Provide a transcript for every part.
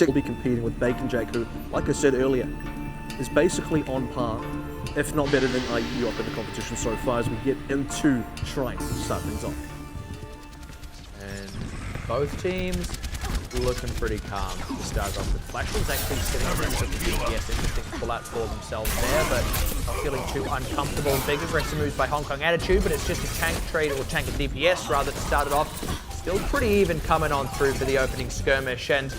will be competing with Bacon Jack, who, like I said earlier, is basically on par, if not better than IU up in the competition so far as we get into trying to start things off. And both teams looking pretty calm to start off with. Flashball's actually sitting on the DPS, interesting pull-out for themselves there, but not feeling too uncomfortable. Big aggressive moves by Hong Kong Attitude, but it's just a tank trade, or tank and DPS rather, to start it off. Still pretty even coming on through for the opening skirmish, and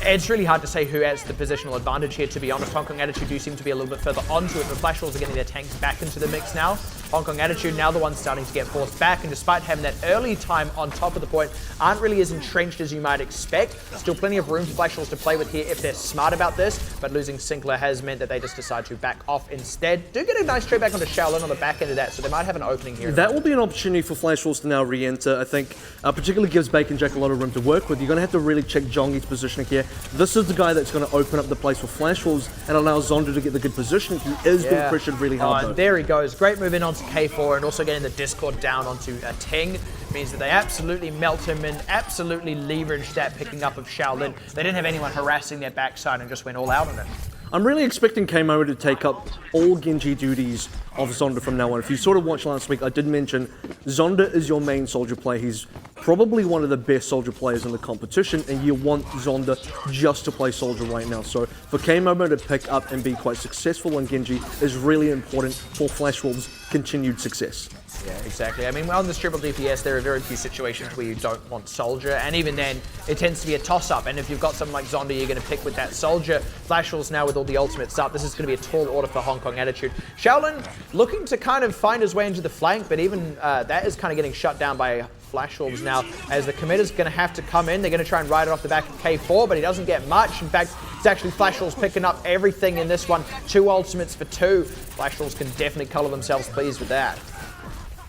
it's really hard to say who has the positional advantage here, to be honest. Hong Kong Attitude do seem to be a little bit further onto it, but Flash Wolves are getting their tanks back into the mix now. Hong Kong Attitude now the ones starting to get forced back, and despite having that early time on top of the point, aren't really as entrenched as you might expect. Still plenty of room for Flash Wolves to play with here if they're smart about this, but losing Sinclair has meant that they just decide to back off instead. Do get a nice trade back onto Shaolin on the back end of that, so they might have an opening here. That will be an opportunity for Flash Wolves to now re-enter. I think particularly gives Bacon Jack a lot of room to work with. You're going to have to really check Jongi's positioning here. This is the guy that's going to open up the place for Flash Wolves and allow Zonda to get the good positioning. He is being pressured really hard, though. There he goes. Great move in onto K4, and also getting the Discord down onto Ting means that they absolutely melt him and absolutely leveraged that picking up of Shaolin. They didn't have anyone harassing their backside and just went all out on it. I'm really expecting K-Momo to take up all Genji duties of Zonda from now on. If you sort of watched last week, I did mention Zonda is your main soldier player. He's probably one of the best soldier players in the competition, and you want Zonda just to play soldier right now. So for K-Momo to pick up and be quite successful on Genji is really important for Flash Wolves' continued success. Yeah, exactly. I mean, on this triple DPS, there are very few situations where you don't want Soldier, and even then, it tends to be a toss-up, and if you've got someone like Zonda, you're going to pick with that Soldier. Flash Wolves now with all the ultimates up, this is going to be a tall order for Hong Kong Attitude. Shaolin looking to kind of find his way into the flank, but even that is kind of getting shut down by Flash Wolves now, as the committer's going to have to come in. They're going to try and ride it off the back of K4, but he doesn't get much. In fact, it's actually Flash Wolves picking up everything in this one. 2 ultimates for 2. Flash Wolves can definitely colour themselves pleased with that.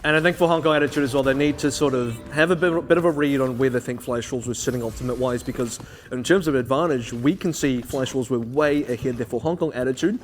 And I think for Hong Kong Attitude as well, they need to sort of have a bit of a read on where they think Flash Wolves were sitting ultimate-wise, because in terms of advantage, we can see Flash Wolves were way ahead there. For Hong Kong Attitude,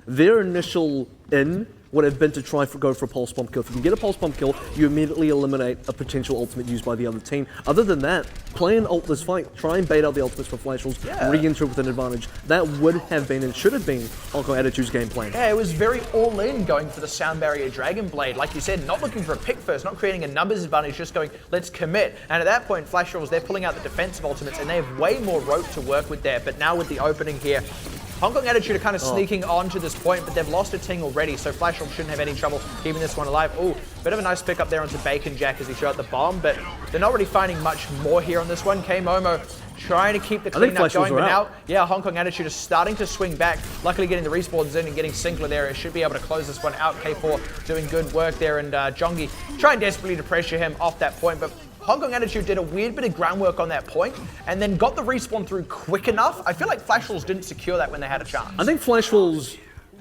their initial in would have been to try go for a pulse bomb kill. If you can get a pulse bomb kill, you immediately eliminate a potential ultimate used by the other team. Other than that, play an ultless fight. Try and bait out the ultimates for Flash Wolves, re-enter with an advantage. That would have been and should have been Hong Kong Attitude's game plan. Yeah, it was very all-in going for the Sound Barrier Dragon Blade. Like you said, not looking for a pick first, not creating a numbers advantage, just going, let's commit. And at that point, Flash Wolves, they're pulling out the defensive ultimates, and they have way more rope to work with there. But now with the opening here, Hong Kong Attitude are kind of sneaking on to this point, but they've lost a Ting already, so Flash Wolves shouldn't have any trouble keeping this one alive. Ooh, bit of a nice pick up there onto Bacon Jack as he threw out the bomb, but they're not really finding much more here on this one. K-Momo trying to keep the cleanup going, but now, Hong Kong Attitude is starting to swing back. Luckily getting the respawns in and getting Sinclair there, it should be able to close this one out. K4 doing good work there, and Jongi trying desperately to pressure him off that point, but Hong Kong Attitude did a weird bit of groundwork on that point and then got the respawn through quick enough. I feel like Flash Wolves didn't secure that when they had a chance. I think Flash Wolves,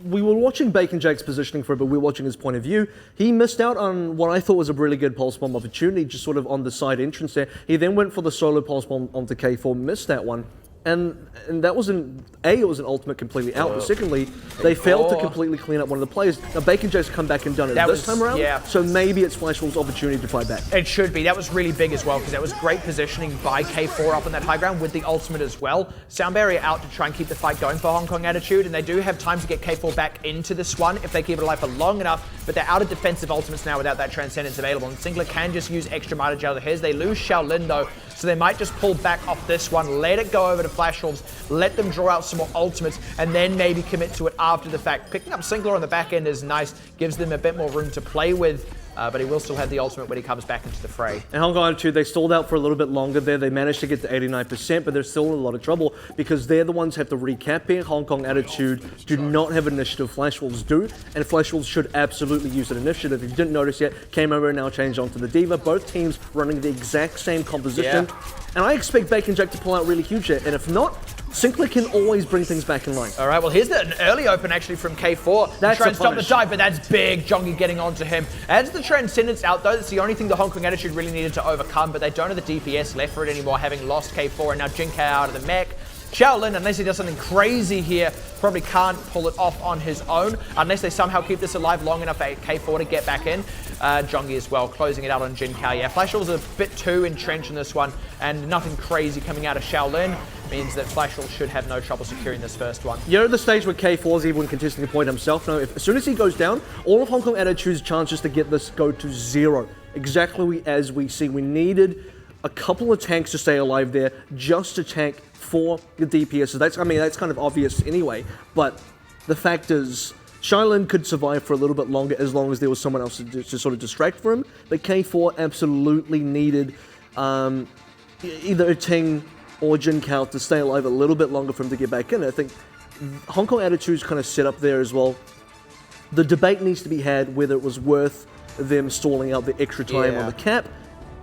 we were watching Bacon Jack's positioning for it, but we were watching his point of view. He missed out on what I thought was a really good pulse bomb opportunity, just sort of on the side entrance there. He then went for the solo pulse bomb onto K4, missed that one. And that wasn't, it was an ultimate completely out, but secondly, they failed to completely clean up one of the players. Now, Bacon Jack's come back and done it this time around, so maybe it's Flash Wolves' opportunity to fight back. It should be. That was really big as well, because that was great positioning by K4 up on that high ground with the ultimate as well. Sound Barrier out to try and keep the fight going for Hong Kong Attitude, and they do have time to get K4 back into this one if they keep it alive for long enough, but they're out of defensive ultimates now without that Transcendence available, and Sinclair can just use extra mileage out of the hairs. They lose Shaolin though, so they might just pull back off this one, let it go over to Flash Wolves, let them draw out some more ultimates, and then maybe commit to it after the fact. Picking up Sinclair on the back end is nice, gives them a bit more room to play with, but he will still have the ultimate when he comes back into the fray. And Hong Kong Attitude, they stalled out for a little bit longer there. They managed to get to 89%, but they're still in a lot of trouble because they're the ones who have to recap here. Hong Kong Attitude do not have initiative. Flash Wolves do, and Flash Wolves should absolutely use an initiative. If you didn't notice yet, K-Momo now changed onto the Diva. Both teams running the exact same composition. And I expect Bacon Jack to pull out really huge here, and if not, Sinclair can always bring things back in line. All right, well, here's an early open actually from K4. That's trying to stop the dive, but that's big. Jongi getting onto him. Adds the Transcendence out, though. That's the only thing the Hong Kong Attitude really needed to overcome, but they don't have the DPS left for it anymore, having lost K4, and now Jin Kai out of the mech. Shaolin, unless he does something crazy here, probably can't pull it off on his own, unless they somehow keep this alive long enough for K4 to get back in. Jongi as well, closing it out on Jin Kai. Yeah, Flash was a bit too entrenched in this one, and nothing crazy coming out of Shaolin. means that Flash Wolves should have no trouble securing this first one. You're at the stage where K4 is even contesting a point himself. Now, as soon as he goes down, all of Hong Kong Attitude's chances to get this go to 0. Exactly as we see. We needed a couple of tanks to stay alive there, just to tank for the DPS. So that's kind of obvious anyway. But the fact is, Shaolin could survive for a little bit longer as long as there was someone else to sort of distract for him. But K4 absolutely needed either a Ting or Jin Kao to stay alive a little bit longer for him to get back in. I think Hong Kong Attitude's kind of set up there as well. The debate needs to be had whether it was worth them stalling out the extra time on the cap,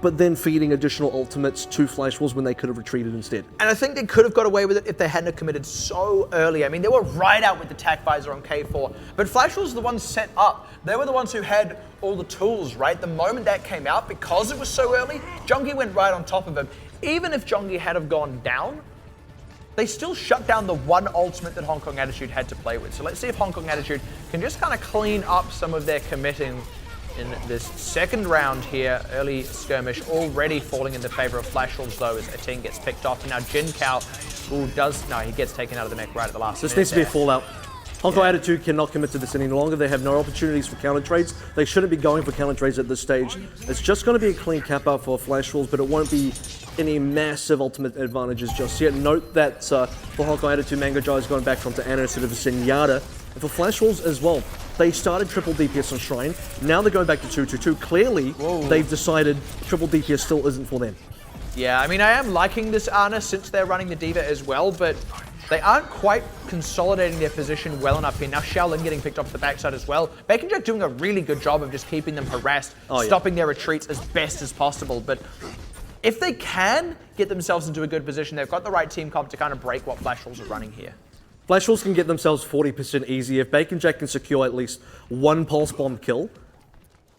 but then feeding additional ultimates to Flash Wolves when they could have retreated instead. And I think they could have got away with it if they hadn't have committed so early. I mean, they were right out with the tac visor on K4, but Flash Wolves were the ones set up. They were the ones who had all the tools, right? The moment that came out, because it was so early, Jongi went right on top of him. Even if Jongi had have gone down, they still shut down the one ultimate that Hong Kong Attitude had to play with. So let's see if Hong Kong Attitude can just kind of clean up some of their committing in this second round here. Early skirmish already falling in the favor of Flash Wolves though, as Ating gets picked off. And now Jin Kao, he gets taken out of the mech right at the last minute. This needs to be a fallout. Hong Kong Attitude cannot commit to this any longer. They have no opportunities for counter trades. They shouldn't be going for counter trades at this stage. It's just going to be a clean cap out for Flash Wolves, but it won't be any massive ultimate advantages just yet. Note that for Hong Kong Attitude, Mango Jai has gone back onto Anna instead of Senyata. And for Flash Wolves as well, they started triple DPS on Shrine. Now they're going back to 2-2-2. Clearly, they've decided triple DPS still isn't for them. Yeah, I mean, I am liking this Ana since they're running the Diva as well, but they aren't quite consolidating their position well enough here. Now Shaolin getting picked off the backside as well. Bacon Jack doing a really good job of just keeping them harassed, stopping their retreats as best as possible. But if they can get themselves into a good position, they've got the right team comp to kind of break what Flash Wolves are running here. Flash Wolves can get themselves 40% easy. If Bacon Jack can secure at least one Pulse Bomb kill,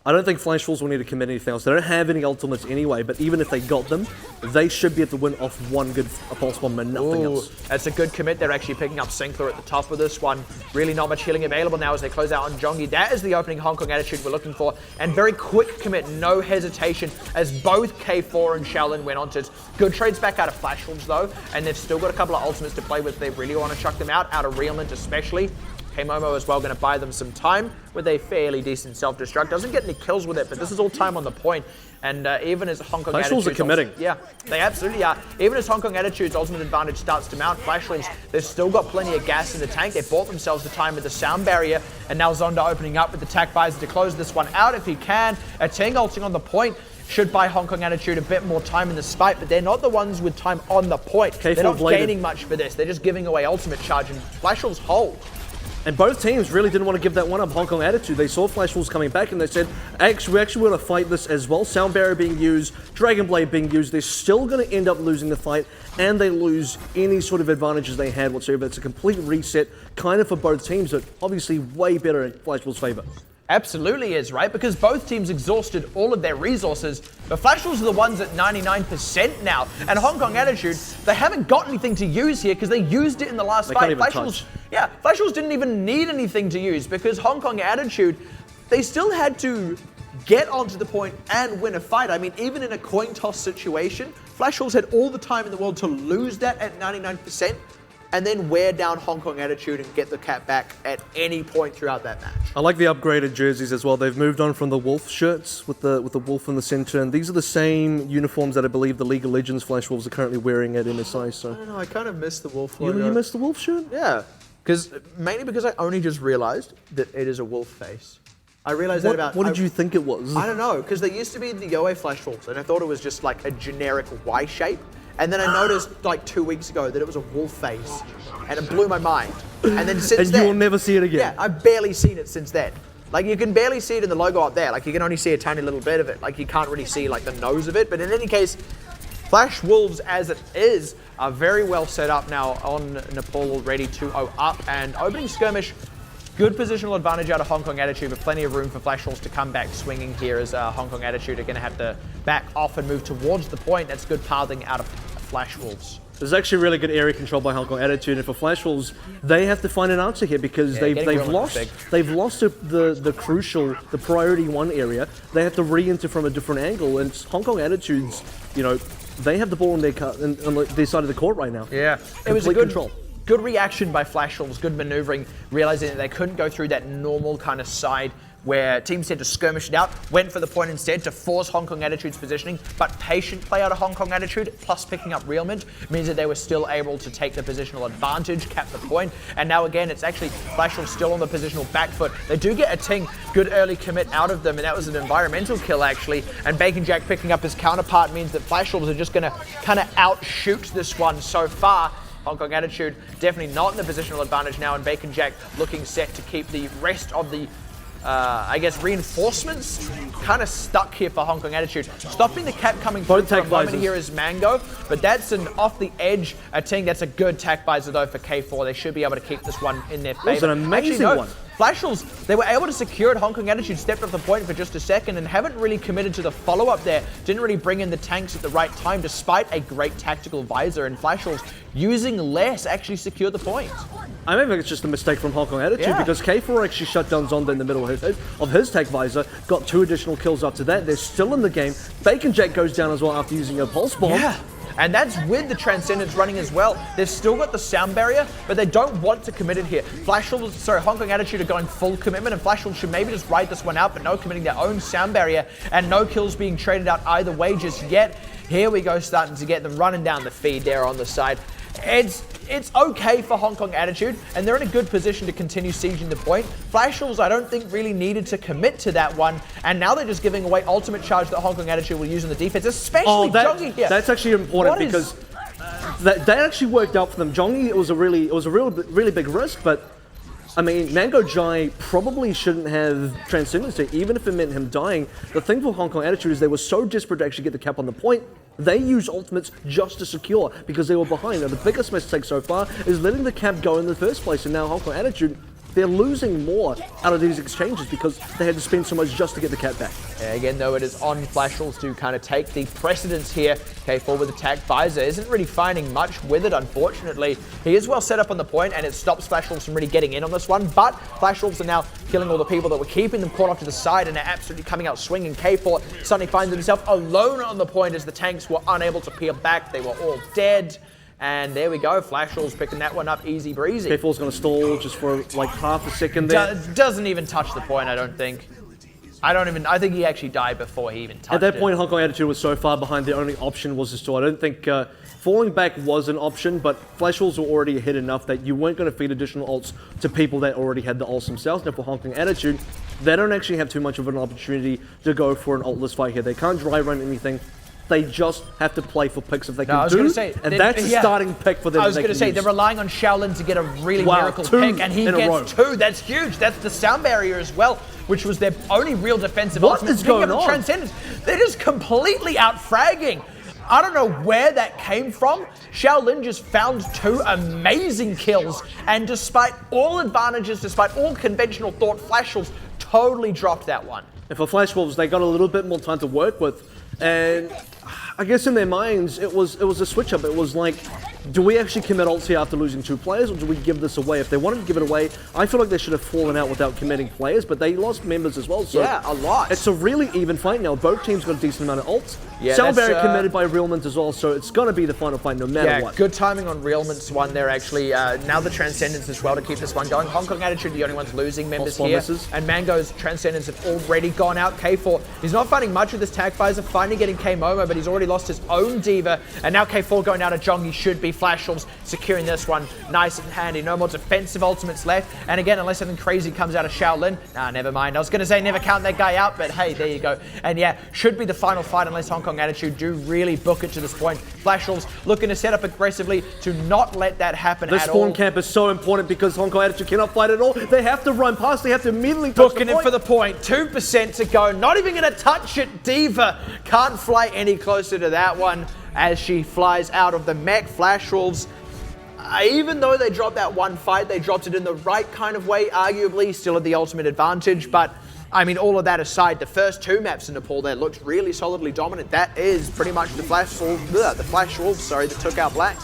I don't think Flash Wolves will need to commit anything else. They don't have any ultimates anyway, but even if they got them, they should be able to win off one good Pulse Bomb and nothing else. That's a good commit. They're actually picking up Sinclair at the top of this one. Really not much healing available now as they close out on Jongi. That is the opening Hong Kong Attitude we're looking for. And very quick commit, no hesitation, as both K4 and Shaolin went on to it. Good trades back out of Flash Wolves though, and they've still got a couple of ultimates to play with. They really want to chuck them out of Realment especially. K-Momo as well, going to buy them some time with a fairly decent self-destruct. Doesn't get any kills with it, but this is all time on the point. And even as Hong Kong Flash Wolves are committing. Yeah, they absolutely are. Even as Hong Kong Attitude's ultimate advantage starts to mount, Flash Wolves, they've still got plenty of gas in the tank. They bought themselves the time with the sound barrier, and now Zonda opening up with the tac visor to close this one out if he can. Ating ulting on the point should buy Hong Kong Attitude a bit more time in the spite, but they're not the ones with time on the point. They're not gaining much for this. They're just giving away ultimate charge, and Flash Wolves hold. And both teams really didn't want to give that one up Hong Kong Attitude. They saw Flash Wolves coming back and they said, actually, we actually want to fight this as well. Sound Barrier being used, Dragon Blade being used. They're still going to end up losing the fight, and they lose any sort of advantages they had whatsoever. It's a complete reset kind of for both teams, but obviously way better in Flash Wolves' favor. Absolutely is, right? Because both teams exhausted all of their resources, but Flash Wolves are the ones at 99% now. And Hong Kong Attitude, they haven't got anything to use here because they used it in the last fight. Flash Wolves didn't even need anything to use because Hong Kong Attitude, they still had to get onto the point and win a fight. I mean, even in a coin toss situation, Flash Wolves had all the time in the world to lose that at 99%. And then wear down Hong Kong Attitude and get the cap back at any point throughout that match. I like the upgraded jerseys as well. They've moved on from the wolf shirts with the wolf in the center, and these are the same uniforms that I believe the League of Legends Flash Wolves are currently wearing at MSI. So I don't know, I kind of miss the wolf logo. You missed the wolf shirt? Yeah, mainly because I only just realized that it is a wolf face. I realized that about... What did you think it was? I don't know, because they used to be the Yoei Flash Wolves, and I thought it was just like a generic Y shape. And then I noticed like 2 weeks ago that it was a wolf face, and it blew my mind. And then since then, you will never see it again. Yeah, I've barely seen it since then. Like you can barely see it in the logo up there. Like you can only see a tiny little bit of it. Like you can't really see like the nose of it. But in any case, Flash Wolves as it is are very well set up now on Nepal already 2-0 up, and opening skirmish. Good positional advantage out of Hong Kong Attitude, but plenty of room for Flash Wolves to come back swinging here as Hong Kong Attitude are going to have to back off and move towards the point. That's good pathing out of Flash Wolves. There's actually really good area control by Hong Kong Attitude, and for Flash Wolves, they have to find an answer here because they've lost the crucial, priority one area. They have to re-enter from a different angle, and Hong Kong Attitude's, they have the ball on their side of the court right now. Yeah, it was a Complete good control. Good reaction by Flash Wolves, good maneuvering, realizing that they couldn't go through that normal kind of side where teams tend to skirmish it out, went for the point instead to force Hong Kong Attitude's positioning, but patient play out of Hong Kong Attitude, plus picking up Realment, means that they were still able to take the positional advantage, cap the point, and now again, it's actually Flash Wolves still on the positional back foot. They do get a ting, good early commit out of them, and that was an environmental kill actually, and Bacon Jack picking up his counterpart means that Flash Wolves are just going to kind of outshoot this one so far. Hong Kong Attitude definitely not in the positional advantage now, and Bacon Jack looking set to keep the rest of the I guess reinforcements kind of stuck here for Hong Kong Attitude. Stopping the cap coming through for a moment here is Mango, but that's an off the edge ting. That's a good tack visor though for K4. They should be able to keep this one in their favor. It was an amazing one. Flash Wolves, they were able to secure it. Hong Kong Attitude stepped off the point for just a second and haven't really committed to the follow-up there. Didn't really bring in the tanks at the right time despite a great tactical visor, and Flash Wolves using less actually secured the point. I think it's just a mistake from Hong Kong Attitude because K4 actually shut down Zonda in the middle of his tech visor, got 2 additional kills after that. They're still in the game. Bacon Jack goes down as well after using a pulse bomb. Yeah. And that's with the Transcendence running as well. They've still got the sound barrier, but they don't want to commit it here. Hong Kong Attitude are going full commitment, and Flash Wolves should maybe just ride this one out, but no committing their own sound barrier, and no kills being traded out either way just yet. Here we go, starting to get them running down the feed there on the side. It's okay for Hong Kong Attitude, and they're in a good position to continue sieging the point. Flash Wolves, I don't think, really needed to commit to that one, and now they're just giving away ultimate charge that Hong Kong Attitude will use on the defense, especially Jongi here. That's actually important because that actually worked out for them. Jongi, it was a really big risk, but I mean, Mango Jai probably shouldn't have Transcendence here, even if it meant him dying. The thing for Hong Kong Attitude is they were so desperate to actually get the cap on the point, they used ultimates just to secure because they were behind. Now, the biggest mistake so far is letting the cap go in the first place, and now Hong Kong Attitude, they're losing more out of these exchanges because they had to spend so much just to get the cap back. Yeah, again, though, it is on Flash Wolves to kind of take the precedence here. K4 with attack visor isn't really finding much with it, unfortunately. He is well set up on the point, and it stops Flash Wolves from really getting in on this one, but Flash Wolves are now killing all the people that were keeping them caught off to the side, and they're absolutely coming out swinging. K4 suddenly finds himself alone on the point as the tanks were unable to peel back. They were all dead. And there we go, Flash Wolves picking that one up easy breezy. K4's going to stall just for like half a second there. Doesn't even touch the point, I don't think. I think he actually died before he even touched it. At that point, Hong Kong Attitude was so far behind, the only option was to stall. I don't think falling back was an option, but Flash Wolves were already ahead enough that you weren't going to feed additional ults to people that already had the ults themselves. Now for Hong Kong Attitude, they don't actually have too much of an opportunity to go for an ultless fight here. They can't dry run anything. They just have to play for picks if they can and that's a starting pick for them. I was going to say, they're relying on Shaolin to get a really miracle pick, and he gets 2. That's huge. That's the sound barrier as well, which was their only real defensive ultimate. What is going on? Transcendence, they're just completely out-fragging. I don't know where that came from. Shaolin just found 2 amazing kills, and despite all advantages, despite all conventional thought, Flash Wolves totally dropped that one. And for Flash Wolves, they got a little bit more time to work with, and I guess in their minds, it was a switch up. It was like, do we actually commit ults here after losing 2 players, or do we give this away? If they wanted to give it away, I feel like they should have fallen out without committing players, but they lost members as well. So yeah, a lot. It's a really even fight now. Both teams got a decent amount of ults. Yeah, Sound barrier committed by Realment as well, so it's going to be the final fight no matter what. Good timing on Realment's one there, actually. Now the Transcendence as well to keep this one going. Hong Kong Attitude, the only ones losing members here. And Mango's Transcendence have already gone out. K4, he's not finding much with this tag visor, finally getting K-Momo, but he's already lost his own Diva. And now K4 going out of Jongi should be Flash Wolves securing this one nice and handy. No more defensive ultimates left. And again, unless something crazy comes out of Shaolin, never mind. I was going to say never count that guy out, but hey, there you go. And yeah, should be the final fight unless Hong Kong Attitude do really book it to this point. Flash Wolves looking to set up aggressively to not let that happen at all. This spawn camp is so important because Hong Kong Attitude cannot fight at all. They have to run past. They have to immediately touch booking it for the point. 2% to go. Not even going to touch it. Diva can't fly any closer to that one as she flies out of the mech. Flash Wolves, even though they dropped that one fight, they dropped it in the right kind of way, arguably still at the ultimate advantage, but I mean, all of that aside, the first 2 maps in Nepal there looked really solidly dominant. That is pretty much the Flash Wolves that took out Black.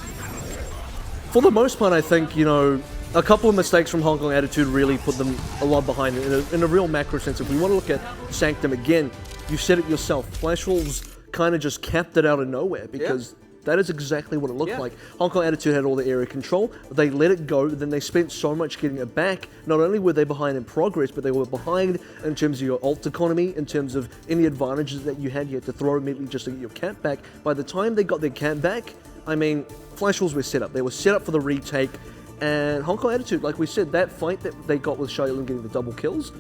For the most part, I think, a couple of mistakes from Hong Kong Attitude really put them a lot behind in a real macro sense. If we want to look at Sanctum again, you said it yourself, Flash Wolves kind of just capped it out of nowhere because that is exactly what it looked like. Hong Kong Attitude had all the area control. They let it go. Then they spent so much getting it back. Not only were they behind in progress, but they were behind in terms of your ult economy, in terms of any advantages that you had to throw immediately just to get your camp back. By the time they got their camp back, I mean, Flash Wolves were set up. They were set up for the retake. And Hong Kong Attitude, like we said, that fight that they got with Shaolin getting the double kills,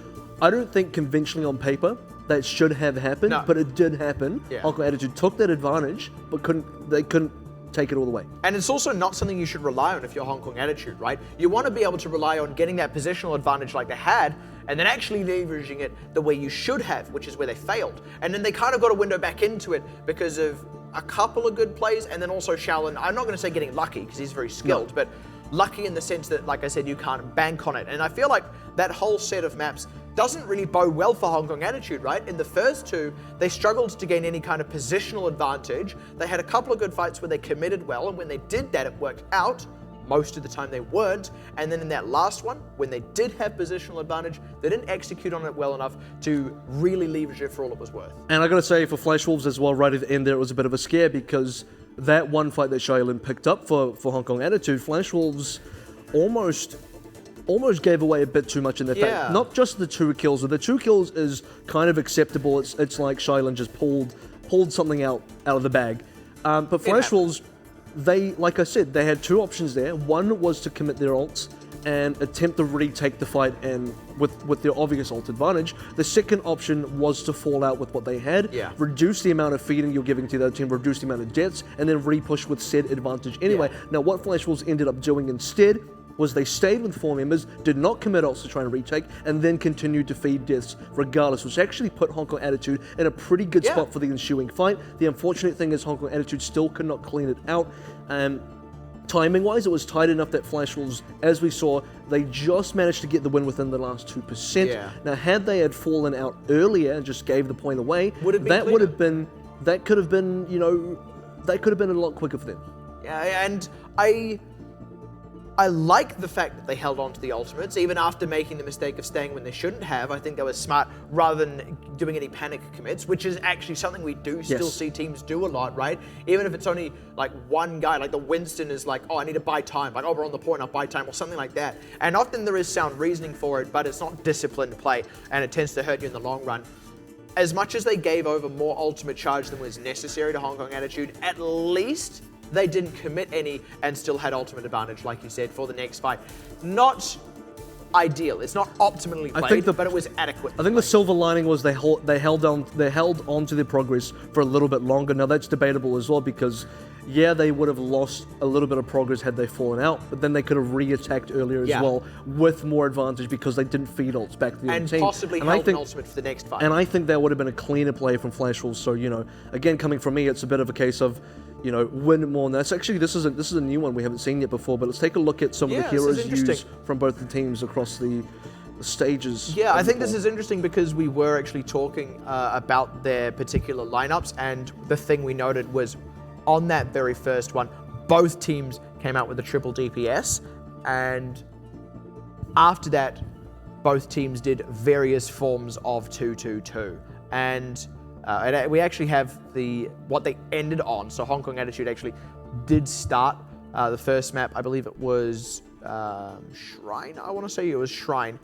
I don't think conventionally on paper that should have happened, but it did happen. Hong Kong Attitude took that advantage, but they couldn't take it all the way. And it's also not something you should rely on if you're Hong Kong Attitude, right? You want to be able to rely on getting that positional advantage like they had, and then actually leveraging it the way you should have, which is where they failed. And then they kind of got a window back into it because of a couple of good plays, and then also Shaolin, I'm not going to say getting lucky, because he's very skilled, but lucky in the sense that, like I said, you can't bank on it. And I feel like that whole set of maps doesn't really bode well for Hong Kong Attitude, right? In the first two, they struggled to gain any kind of positional advantage. They had a couple of good fights where they committed well, and when they did that, it worked out. Most of the time they weren't. And then in that last one, when they did have positional advantage, they didn't execute on it well enough to really leverage it for all it was worth. And I gotta say, for Flash Wolves as well, right at the end there, it was a bit of a scare because that one fight that Shaolin picked up for Hong Kong Attitude, Flash Wolves almost gave away a bit too much in their fight. Not just the 2 kills. The 2 kills is kind of acceptable. It's like Shaolin just pulled something out of the bag. But Flash Wolves, they, like I said, they had 2 options there. One was to commit their ults and attempt to retake the fight and with their obvious ult advantage. The second option was to fall out with what they had, reduce the amount of feeding you're giving to the other team, reduce the amount of deaths, and then re-push with said advantage anyway. Now, what Flash Wolves ended up doing instead was they stayed with 4 members, did not commit ults to try and retake, and then continued to feed deaths regardless, which actually put Hong Kong Attitude in a pretty good spot for the ensuing fight. The unfortunate thing is Hong Kong Attitude still could not clean it out. Timing-wise, it was tight enough that Flash Wolves, as we saw, they just managed to get the win within the last 2%. Now, had they had fallen out earlier and just gave the point away, that could have been, you know, that could have been a lot quicker for them. Yeah, and I like the fact that they held on to the ultimates, even after making the mistake of staying when they shouldn't have. I think that was smart, rather than doing any panic commits, which is actually something we do still see teams do a lot, right? Even if it's only like one guy, like the Winston is like, oh, I need to buy time. Like, oh, we're on the point, I'll buy time, or something like that. And often there is sound reasoning for it, but it's not disciplined play, and it tends to hurt you in the long run. As much as they gave over more ultimate charge than was necessary to Hong Kong Attitude, at least they didn't commit any and still had ultimate advantage, like you said, for the next fight. Not ideal. It's not optimally played, but it was adequate. I think the silver lining was they held on to their progress for a little bit longer. Now that's debatable as well because, yeah, they would have lost a little bit of progress had they fallen out, but then they could have re-attacked earlier as well with more advantage because they didn't feed ults back to the other team. And possibly held an ultimate for the next fight. And I think that would have been a cleaner play from Flash Wolves. So, you know, again, coming from me, it's a bit of a case of, you know, win more. And that's actually, this is a new one we haven't seen yet before, but let's take a look at some of the heroes used from both the teams across the stages. Yeah, I think this is interesting because we were actually talking about their particular lineups, and the thing we noted was on that very first one, both teams came out with a triple DPS, and after that, both teams did various forms of 2-2-2. And we actually have what they ended on. So Hong Kong Attitude actually did start the first map. I believe it was Shrine. I want to say it was Shrine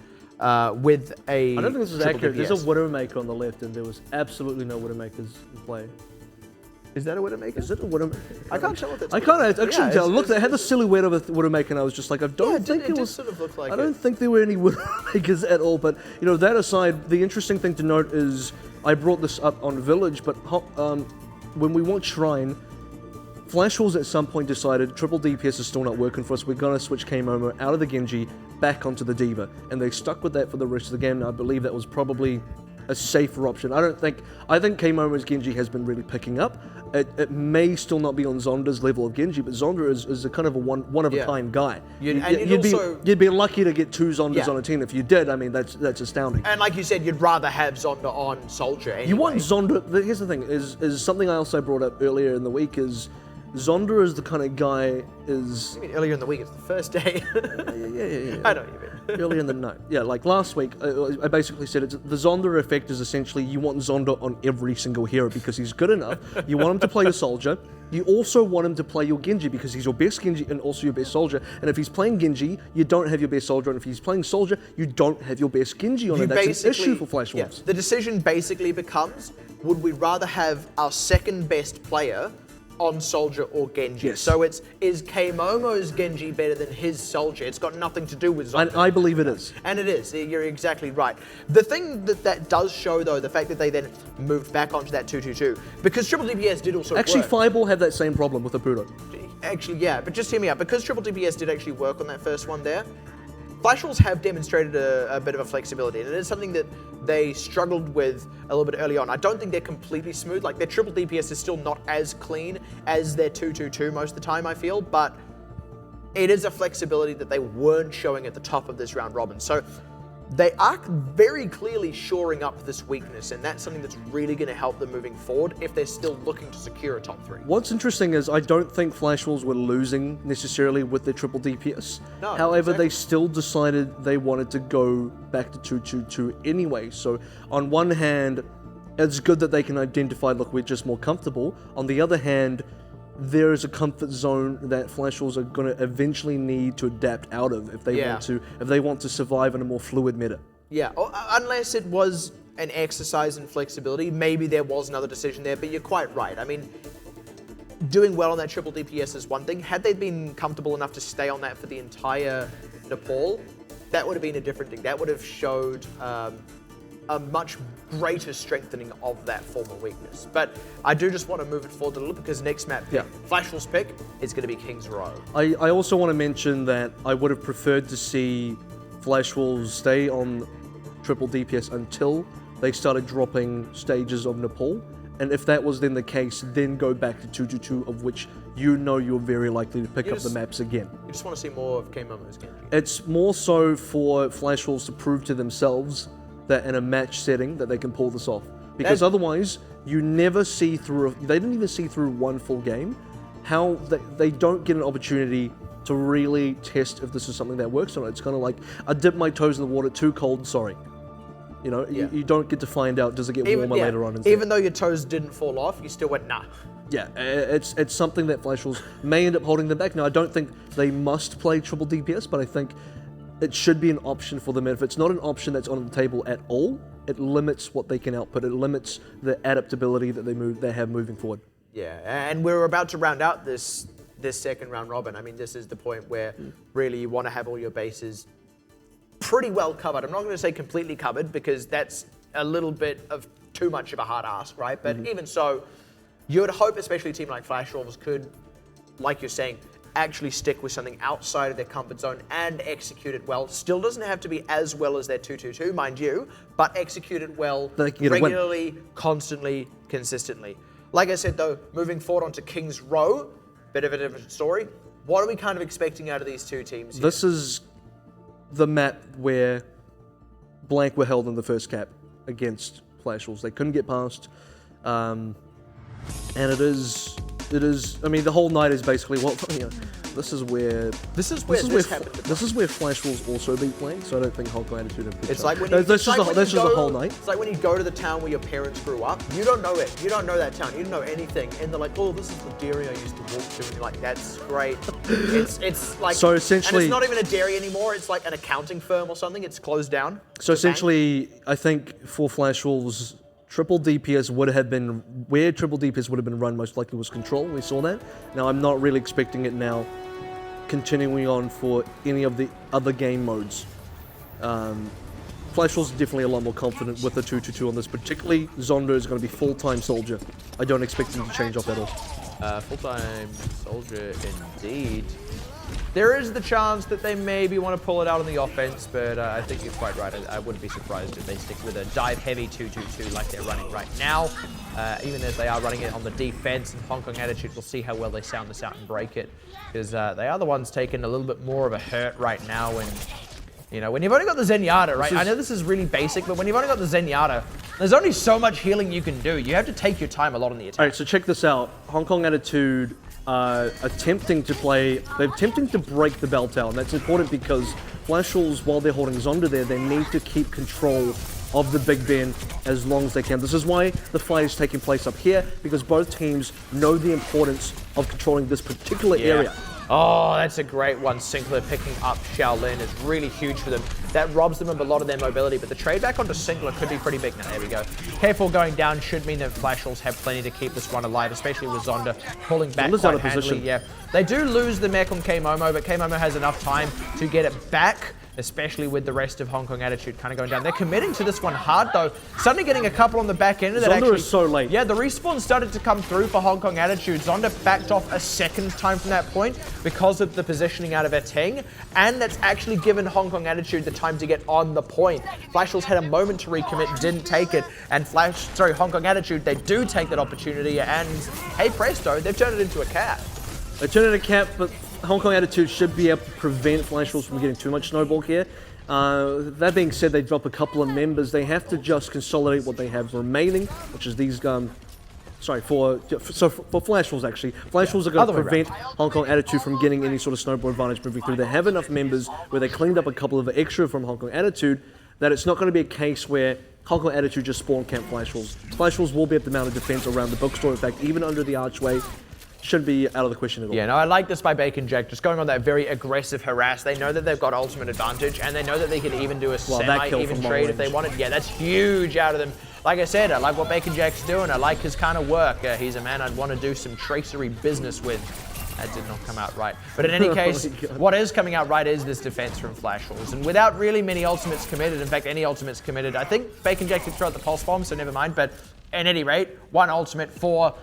with a. I don't think this is accurate. DPS. There's a Widowmaker on the left, and there was absolutely no Widowmakers in play. Is that a Widowmaker? Is it a Widowmaker? I can't tell what that's. I can't actually tell. Look, they had the silhouette of a Widowmaker, and I was just like, I don't think it was. Sort of look like I don't think there were any Widowmakers at all. But you know, that aside, the interesting thing to note is I brought this up on Village, but when we watched Shrine, Flash Wolves at some point decided triple DPS is still not working for us. We're gonna switch K-Momo out of the Genji back onto the D.Va, and they stuck with that for the rest of the game. And I believe that was probably a safer option. I think K-Momo's Genji has been really picking up. It may still not be on Zonder's level of Genji, but Zonder is a kind of a one of a kind guy. You'd be lucky to get 2 Zonders on a team. If you did, I mean, that's astounding. And like you said, you'd rather have Zonder on Soldier anyway. You want Zonder. Here's the thing: is something I also brought up earlier in the week is Zonda is the kind of guy is... I mean, earlier in the week, it's the first day. Yeah. I know what you mean. Earlier in the night. Yeah, like last week, I basically said the Zonda effect is essentially you want Zonda on every single hero because he's good enough. You want him to play your soldier. You also want him to play your Genji because he's your best Genji and also your best soldier. And if he's playing Genji, you don't have your best soldier. And if he's playing soldier, you don't have your best Genji on it. That's an issue for Flash Wolves. Yeah, the decision basically becomes, would we rather have our second best player on Soldier or Genji? Yes. So is K-Momo's Genji better than his Soldier? It's got nothing to do with Zonda. And I believe it is. And it is. You're exactly right. The thing that does show, though, the fact that they then moved back onto that 2-2-2, because Triple DPS did also Actually, work. Fireball had that same problem with Abudo. Actually, yeah, but just hear me out. Because Triple DPS did actually work on that first one there, Flash Wolves have demonstrated a bit of a flexibility, and it is something that they struggled with a little bit early on. I don't think they're completely smooth. Like, their triple DPS is still not as clean as their 2-2-2 most of the time, I feel, but it is a flexibility that they weren't showing at the top of this round robin. So they are very clearly shoring up this weakness, and that's something that's really going to help them moving forward if they're still looking to secure a top 3. What's interesting is I don't think Flash Wolves were losing necessarily with their triple DPS. No, However, exactly. they still decided they wanted to go back to 2-2-2 anyway. So on one hand, it's good that they can identify, look, we're just more comfortable. On the other hand, there is a comfort zone that Flash Wolves are going to eventually need to adapt out of if they want to survive in a more fluid meta. Yeah, unless it was an exercise in flexibility, maybe there was another decision there, but you're quite right. I mean, doing well on that triple DPS is one thing. Had they been comfortable enough to stay on that for the entire Nepal, that would have been a different thing. That would have showed a much greater strengthening of that former weakness. But I do just want to move it forward a little because next map pick, Flash Wolves pick, is going to be King's Row. I also want to mention that I would have preferred to see Flash Wolves stay on triple DPS until they started dropping stages of Nepal. And if that was then the case, then go back to 2-2-2, of which you know you're very likely to pick up the maps again. You just want to see more of K-Momo's Genji. It's more so for Flash Wolves to prove to themselves that in a match setting that they can pull this off. Because otherwise, you never see through, they didn't even see through one full game, how they don't get an opportunity to really test if this is something that works or not. It's kind of like, I dipped my toes in the water, too cold, sorry. You know, you don't get to find out, does it get warmer later on? Even though your toes didn't fall off, you still went, nah. Yeah, it's something that Flash Wolves may end up holding them back. Now, I don't think they must play triple DPS, but I think it should be an option for them. And if it's not an option that's on the table at all, it limits what they can output. It limits the adaptability that they have moving forward. Yeah, and we're about to round out this second round robin. I mean, this is the point where really you want to have all your bases pretty well covered. I'm not going to say completely covered because that's a little bit of too much of a hard ask, right? But even so, you would hope, especially a team like Flash Wolves could, like you're saying, actually stick with something outside of their comfort zone and execute it well. Still doesn't have to be as well as their 2-2-2, mind you, but execute it well regularly, constantly, consistently. Like I said, though, moving forward onto King's Row, bit of a different story. What are we kind of expecting out of these two teams here? This is the map where blank were held in the first cap against Flash Wolves. They couldn't get past, and it is. I mean, the whole night is basically this is where this happened. This is where Flash Wolves also beat blank. So I don't think Hong Kong Attitude have. It's like when this is the whole night. It's like when you go to the town where your parents grew up. You don't know it. You don't know that town. You don't know anything, and they're like, "Oh, this is the dairy I used to walk to," and you're like, "That's great." It's like so essentially, and it's not even a dairy anymore. It's like an accounting firm or something. It's closed down. So essentially, I think for Flash Wolves, triple DPS would have been where triple DPS would have been run most likely was Control. We saw that. Now I'm not really expecting it now, continuing on for any of the other game modes. Flash Wolves is definitely a lot more confident with the 2-2-2 on this. Particularly, Zonda is going to be full-time Soldier. I don't expect him to change off at all. Full-time Soldier indeed. There is the chance that they maybe want to pull it out on the offense, but I think you're quite right. I wouldn't be surprised if they stick with a dive-heavy 2-2-2 like they're running right now. Even as they are running it on the defense, and Hong Kong Attitude, we'll see how well they sound this out and break it, because they are the ones taking a little bit more of a hurt right now. And you know, when you've only got the Zenyatta, right? I know this is really basic, but when you've only got the Zenyatta, there's only so much healing you can do. You have to take your time a lot on the attack. All right, so check this out. Hong Kong Attitude attempting to break the bell tower. And that's important because Flash Wolves, while they're holding Zonda there, they need to keep control of the Big Ben as long as they can. This is why the fight is taking place up here, because both teams know the importance of controlling this particular area. Oh, that's a great one. Sinclair picking up Shaolin is really huge for them. That robs them of a lot of their mobility, but the trade back onto Sinclair could be pretty big. Now, there we go. Careful going down should mean that Flash Wolves have plenty to keep this one alive, especially with Zonda pulling back Zonda's quite out of handily. position. Yeah, they do lose the mech on K-Momo, but K-Momo has enough time to get it back, especially with the rest of Hong Kong Attitude kind of going down. They're committing to this one hard, though. Suddenly getting a couple on the back end of that. Zonda is so late. Yeah, the respawn started to come through for Hong Kong Attitude. Zonda backed off a second time from that point because of the positioning out of Etting, and that's actually given Hong Kong Attitude the time to get on the point. Flash Wolves had a moment to recommit, didn't take it, and Hong Kong Attitude, they do take that opportunity, and hey presto, they've turned it into a cap. They turn it into a cap, but Hong Kong Attitude should be able to prevent Flash Wolves from getting too much snowball here. That being said, they drop a couple of members. They have to just consolidate what they have remaining, which is these for Flash Wolves actually. Flash Wolves are going to prevent Hong Kong Attitude from getting any sort of snowball advantage moving through. They have enough members where they cleaned up a couple of extra from Hong Kong Attitude that it's not going to be a case where Hong Kong Attitude just spawn camp Flash Wolves. Flash Wolves will be at the mount of defense around the bookstore. In fact, even under the archway, shouldn't be out of the question at all. Yeah, no, I like this by Bacon Jack, just going on that very aggressive harass. They know that they've got ultimate advantage, and they know that they can even do a semi-even trade if they wanted. Yeah, that's huge out of them. Like I said, I like what Bacon Jack's doing. I like his kind of work. He's a man I'd want to do some tracery business with. That did not come out right. But in any case, what is coming out right is this defense from Flash Wolves. And without really many ultimates committed, in fact, any ultimates committed, I think Bacon Jack could throw out the pulse bomb, so never mind. But at any rate, one ultimate for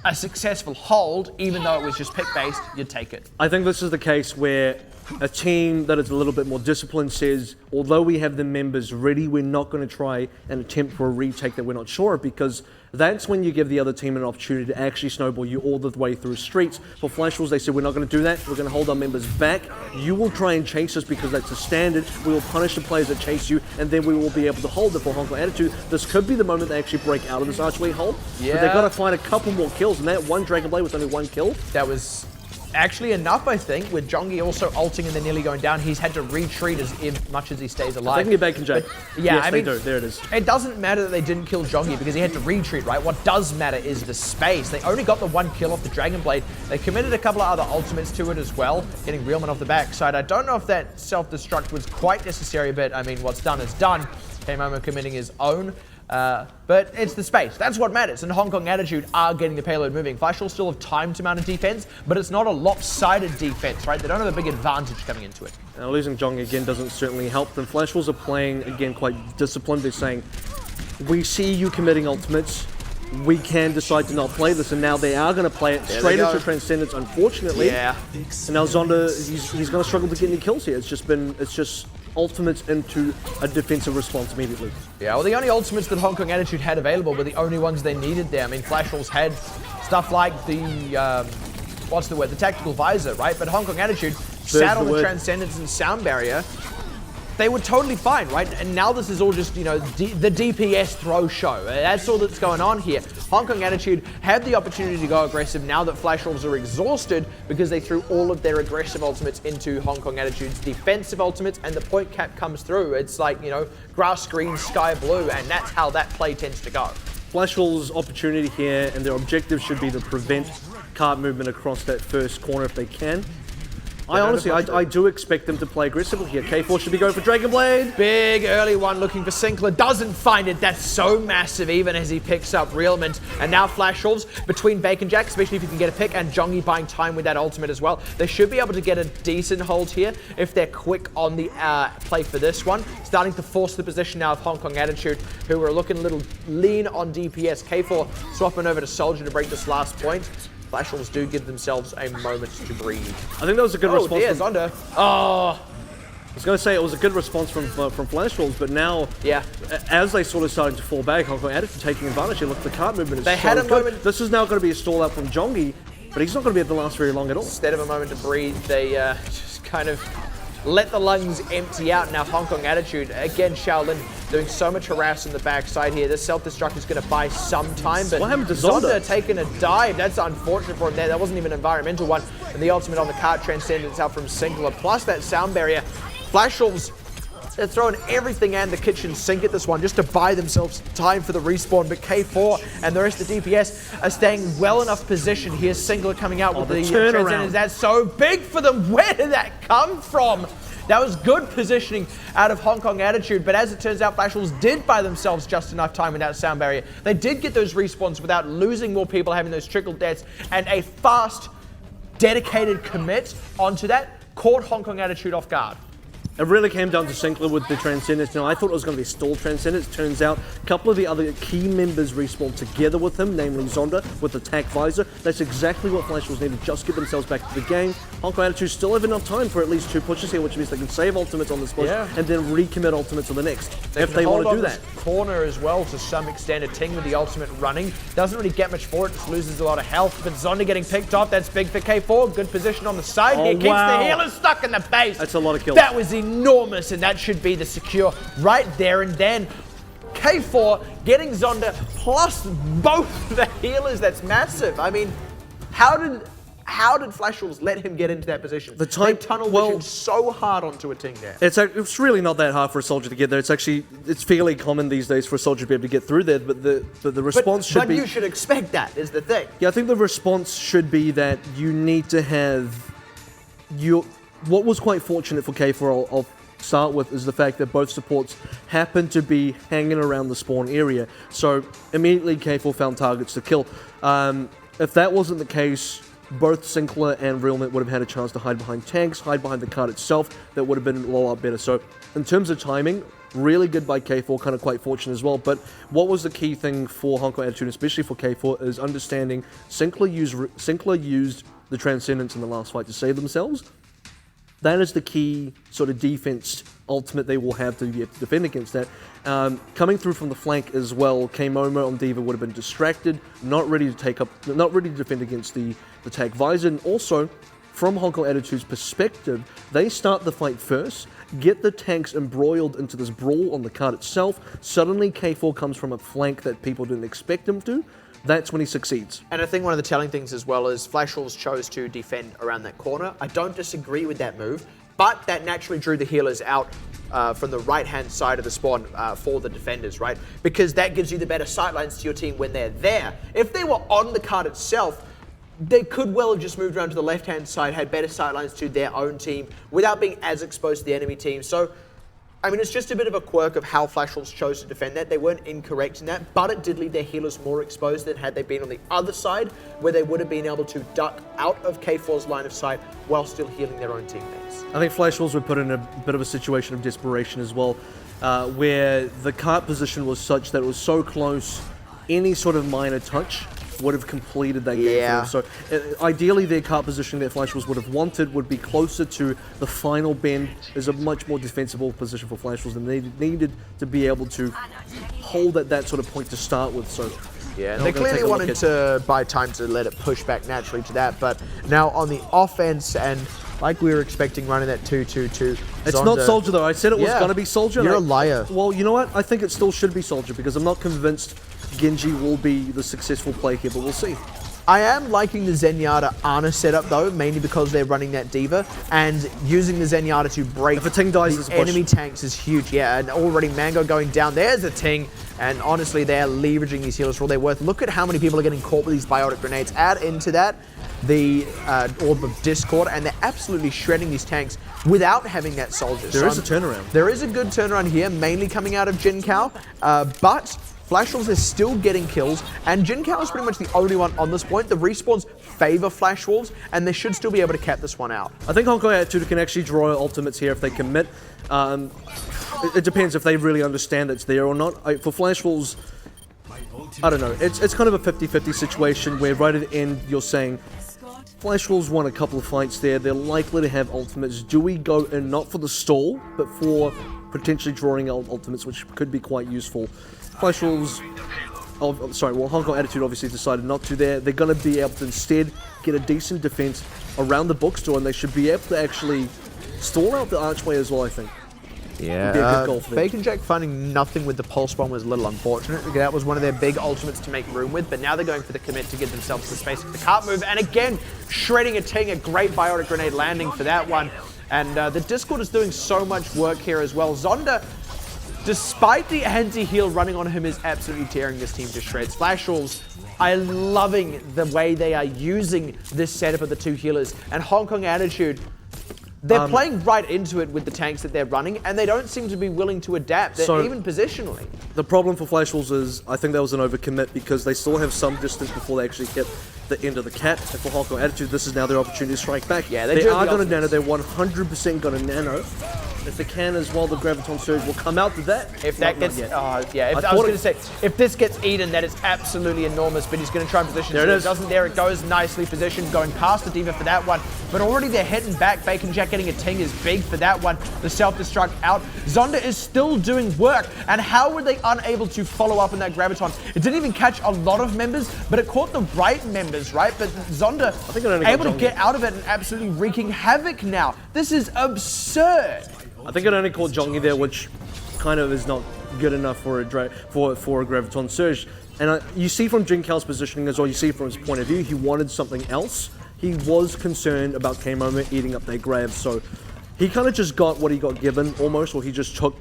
a successful hold, even though it was just pick-based, you'd take it. I think this is the case where a team that is a little bit more disciplined says, although we have the members ready, we're not going to try and attempt for a retake that we're not sure of, because that's when you give the other team an opportunity to actually snowball you all the way through streets. For Flash Wolves, they said, we're not going to do that. We're going to hold our members back. You will try and chase us because that's a standard. We will punish the players that chase you, and then we will be able to hold it for Hong Kong Attitude. This could be the moment they actually break out of this archway hold. Yeah. But they've got to find a couple more kills, and that one Dragon Blade with only one kill. That was actually enough, I think, with Jongi also ulting and then nearly going down. He's had to retreat as much as he stays alive. They can get Bacon Jack. Yeah, yes, I mean, they do. There it is. It doesn't matter that they didn't kill Jongi because he had to retreat, right? What does matter is the space. They only got the one kill off the Dragon Blade. They committed a couple of other ultimates to it as well, getting Realman off the backside. I don't know if that self-destruct was quite necessary, but I mean, what's done is done. K-Momo committing his own. But it's the space. That's what matters. And Hong Kong Attitude are getting the payload moving. Flash will still have time to mount a defense, but it's not a lopsided defense, right? They don't have a big advantage coming into it. Now, losing Jong again doesn't certainly help them. Flash Wolves are playing, again, quite disciplined. They're saying, we see you committing ultimates. We can decide to not play this, and now they are going to play it straight into Transcendence, unfortunately. Yeah. And now Zonda, he's going to struggle to get any kills here. It's just ultimates into a defensive response immediately. Yeah, well, the only ultimates that Hong Kong Attitude had available were the only ones they needed there. I mean, Flash Wolves had stuff like the, the tactical visor, right? But Hong Kong Attitude sat on the Transcendence and Sound Barrier. They were totally fine, right? And now this is all just, the DPS throw show. That's all that's going on here. Hong Kong Attitude had the opportunity to go aggressive now that Flash Wolves are exhausted because they threw all of their aggressive ultimates into Hong Kong Attitude's defensive ultimates, and the point cap comes through. It's like, grass green, sky blue, and that's how that play tends to go. Flash Wolves' opportunity here, and their objective should be to prevent cart movement across that first corner if they can. I do expect them to play aggressively here. K4 should be going for Dragon Blade. Big early one looking for Sinclair. Doesn't find it. That's so massive even as he picks up Realman. And now Flash Wolves between Bacon Jack, especially if you can get a pick, and Jongi buying time with that ultimate as well. They should be able to get a decent hold here if they're quick on the play for this one. Starting to force the position now of Hong Kong Attitude, who are looking a little lean on DPS. K4 swapping over to Soldier to break this last point. Flash Wolves do give themselves a moment to breathe. I think that was a good response. Oh, there's Zonda. Oh. I was going to say it was a good response from Flash Wolves, but now, as they sort of started to fall back, Hong Kong Attitude taking advantage. Look, the cart movement is so good. This is now going to be a stall out from Jongi, but he's not going to be able to last very long at all. Instead of a moment to breathe, they just kind of let the lungs empty out. Now Hong Kong Attitude, again, Shaolin doing so much harass in the backside here. This self-destruct is going to buy some time, but What happened to Zonda? taking a dive. That's unfortunate for him there. That wasn't even an environmental one. And the ultimate on the cart transcendence out from Singler, plus that sound barrier. Flash Wolves, they're throwing everything and the kitchen sink at this one just to buy themselves time for the respawn. But K4 and the rest of DPS are staying well enough positioned. Here's Singler coming out with the turnaround. transcendence. That's so big for them. Where did that come from? That was good positioning out of Hong Kong Attitude, but as it turns out, Flash Wolves did buy themselves just enough time without sound barrier. They did get those respawns without losing more people, having those trickle deaths, and a fast, dedicated commit onto that caught Hong Kong Attitude off guard. It really came down to Sinclair with the Transcendence. Now, I thought it was going to be stall Transcendence. Turns out a couple of the other key members respawned together with him, namely Zonda with the Tac Visor. That's exactly what Flash Wolves needed, just get themselves back to the game. Hong Kong Attitude still have enough time for at least 2 pushes here, which means they can save ultimates on this push and then recommit ultimates on the next, if they want to do that. Corner as well to some extent. A Ting with the ultimate running. Doesn't really get much for it, just loses a lot of health. But Zonda getting picked off, that's big for K4. Good position on the side here. Keeps the healers stuck in the base. That's a lot of kills. That was enormous, and that should be the secure right there and then. K4 getting Zonda plus both the healers. That's massive. I mean, how did Flash Wolves let him get into that position? The time tunnel vision so hard onto a Ting there. It's really not that hard for a soldier to get there. It's fairly common these days for a soldier to be able to get through there. But the response should be. But you should expect that, is the thing. Yeah, I think the response should be that you need to have what was quite fortunate for K4. I'll start with is the fact that both supports happened to be hanging around the spawn area. So immediately K4 found targets to kill. If that wasn't the case, both Sinclair and Realmet would have had a chance to hide behind tanks, hide behind the card itself. That would have been a lot better. So in terms of timing, really good by K4, kind of quite fortunate as well. But what was the key thing for Hong Kong Attitude, especially for K4, is understanding Sinclair used the Transcendence in the last fight to save themselves. That is the key sort of defense ultimate they will have to be able to defend against that. Coming through from the flank as well, K-Momo on D.Va would have been distracted, not ready to defend against the Tac Visor. And also, from Hong Kong Attitude's perspective, they start the fight first, get the tanks embroiled into this brawl on the card itself. Suddenly, K4 comes from a flank that people didn't expect him to. That's when he succeeds. And I think one of the telling things as well is Flash Wolves chose to defend around that corner. I don't disagree with that move, but that naturally drew the healers out from the right-hand side of the spawn for the defenders, right? Because that gives you the better sightlines to your team when they're there. If they were on the card itself, they could well have just moved around to the left-hand side, had better sightlines to their own team without being as exposed to the enemy team. So, I mean, it's just a bit of a quirk of how Flash Wolves chose to defend that. They weren't incorrect in that, but it did leave their healers more exposed than had they been on the other side, where they would have been able to duck out of K4's line of sight while still healing their own teammates. I think Flash Wolves were put in a bit of a situation of desperation as well, where the cart position was such that it was so close, any sort of minor touch would have completed that game for them. So ideally their cart position that Flash Wolves would have wanted would be closer to the final bend. Is a much more defensible position for Flash Wolves, and they needed to be able to hold at that sort of point to start with. So yeah, they clearly wanted to buy time to let it push back naturally to that, but now on the offense, and like we were expecting, running that 2-2-2. It's not Soldier though. I said it was going to be Soldier. You're a liar. Well, you know what? I think it still should be Soldier because I'm not convinced Genji will be the successful play here, but we'll see. I am liking the Zenyatta Ana setup though, mainly because they're running that D.Va, and using the Zenyatta to break if a Ting dies, the enemy tanks is huge. Yeah, and already Mango going down. There's a Ting, and honestly, they're leveraging these healers for all they're worth. Look at how many people are getting caught with these biotic grenades. Add into that the Orb of Discord, and they're absolutely shredding these tanks without having that soldier. There is a turnaround. There is a good turnaround here, mainly coming out of Jin Kao, but Flash Wolves is still getting kills, and Jin Kao is pretty much the only one on this point. The respawns favor Flash Wolves, and they should still be able to cap this one out. I think Hong Kong Attitude can actually draw ultimates here if they commit. It depends if they really understand it's there or not. For Flash Wolves, I don't know. It's kind of a 50-50 situation where right at the end you're saying, Flash Wolves won a couple of fights there. They're likely to have ultimates. Do we go in not for the stall, but for potentially drawing out ultimates, which could be quite useful? Flash Wolves, Hong Kong Attitude obviously decided not to there. They're going to be able to instead get a decent defense around the bookstore, and they should be able to actually Stall out the archway as well, I think. Yeah, Be a good goal for them. Bacon Jack finding nothing with the Pulse Bomb was a little unfortunate. That was one of their big ultimates to make room with, but now they're going for the commit to give themselves the space for the cart move. And again, shredding a Ting, a great biotic grenade landing for that one. And the Discord is doing so much work here as well. Zonda, despite the anti-heal running on him, is absolutely tearing this team to shreds. Flash Wolves are loving the way they are using this setup of the two healers. And Hong Kong Attitude, they're playing right into it with the tanks that they're running, and they don't seem to be willing to adapt, even positionally. The problem for Flash Wolves is, I think that was an overcommit because they still have some distance before they actually hit the end of the cap. And for Hong Kong Attitude, this is now their opportunity to strike back. Yeah, they are going to nano. They're 100% going to nano. If they can as well, the Graviton Surge will come out to that. If that gets, I was going to say, if this gets eaten, that is absolutely enormous, but he's going to try and position. There it is. Doesn't there, it goes nicely positioned, going past the Diva for that one, but already they're hitting back. Bacon Jack getting a Ting is big for that one. The self-destruct out. Zonda is still doing work, and how were they unable to follow up on that Graviton? It didn't even catch a lot of members, but it caught the right members, right? But Zonda able to get out of it and absolutely wreaking havoc now. This is absurd. I think it only caught Jongi there, which kind of is not good enough for a Graviton Surge. And you see from Jinkal's positioning as well, you see from his point of view, he wanted something else. He was concerned about K-Moment eating up their grabs, so he kind of just got what he got given almost, or he just took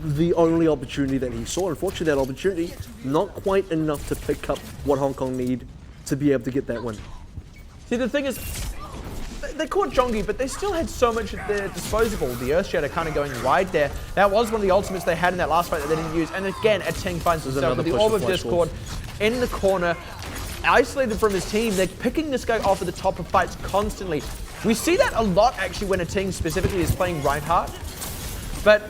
the only opportunity that he saw. Unfortunately, that opportunity, not quite enough to pick up what Hong Kong need to be able to get that win. See, the thing is, they caught Jongi, but they still had so much at their disposal. The Earth Shatter kind of going wide there. That was one of the ultimates they had in that last fight that they didn't use. And again, a Ting finds himself with the Orb of Discord in the corner, isolated from his team. They're picking this guy off at the top of fights constantly. We see that a lot, actually, when a Ting specifically is playing Reinhardt. But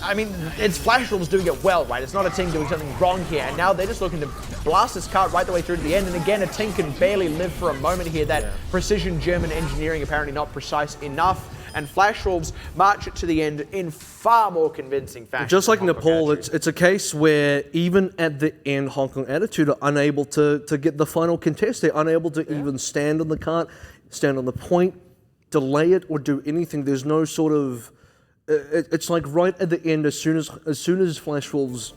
I mean, it's Flash Wolves doing it well, right? It's not a Ting doing something wrong here. And now they're just looking to blast this cart right the way through to the end. And again, a Ting can barely live for a moment here. That precision German engineering apparently not precise enough. And Flash Wolves march it to the end in far more convincing fashion. Just like Nepal, it's a case where even at the end, Hong Kong Attitude are unable to get the final contest. They're unable to even stand on the cart, stand on the point, delay it, or do anything. There's no sort of... It's like right at the end, as soon as Flash Wolves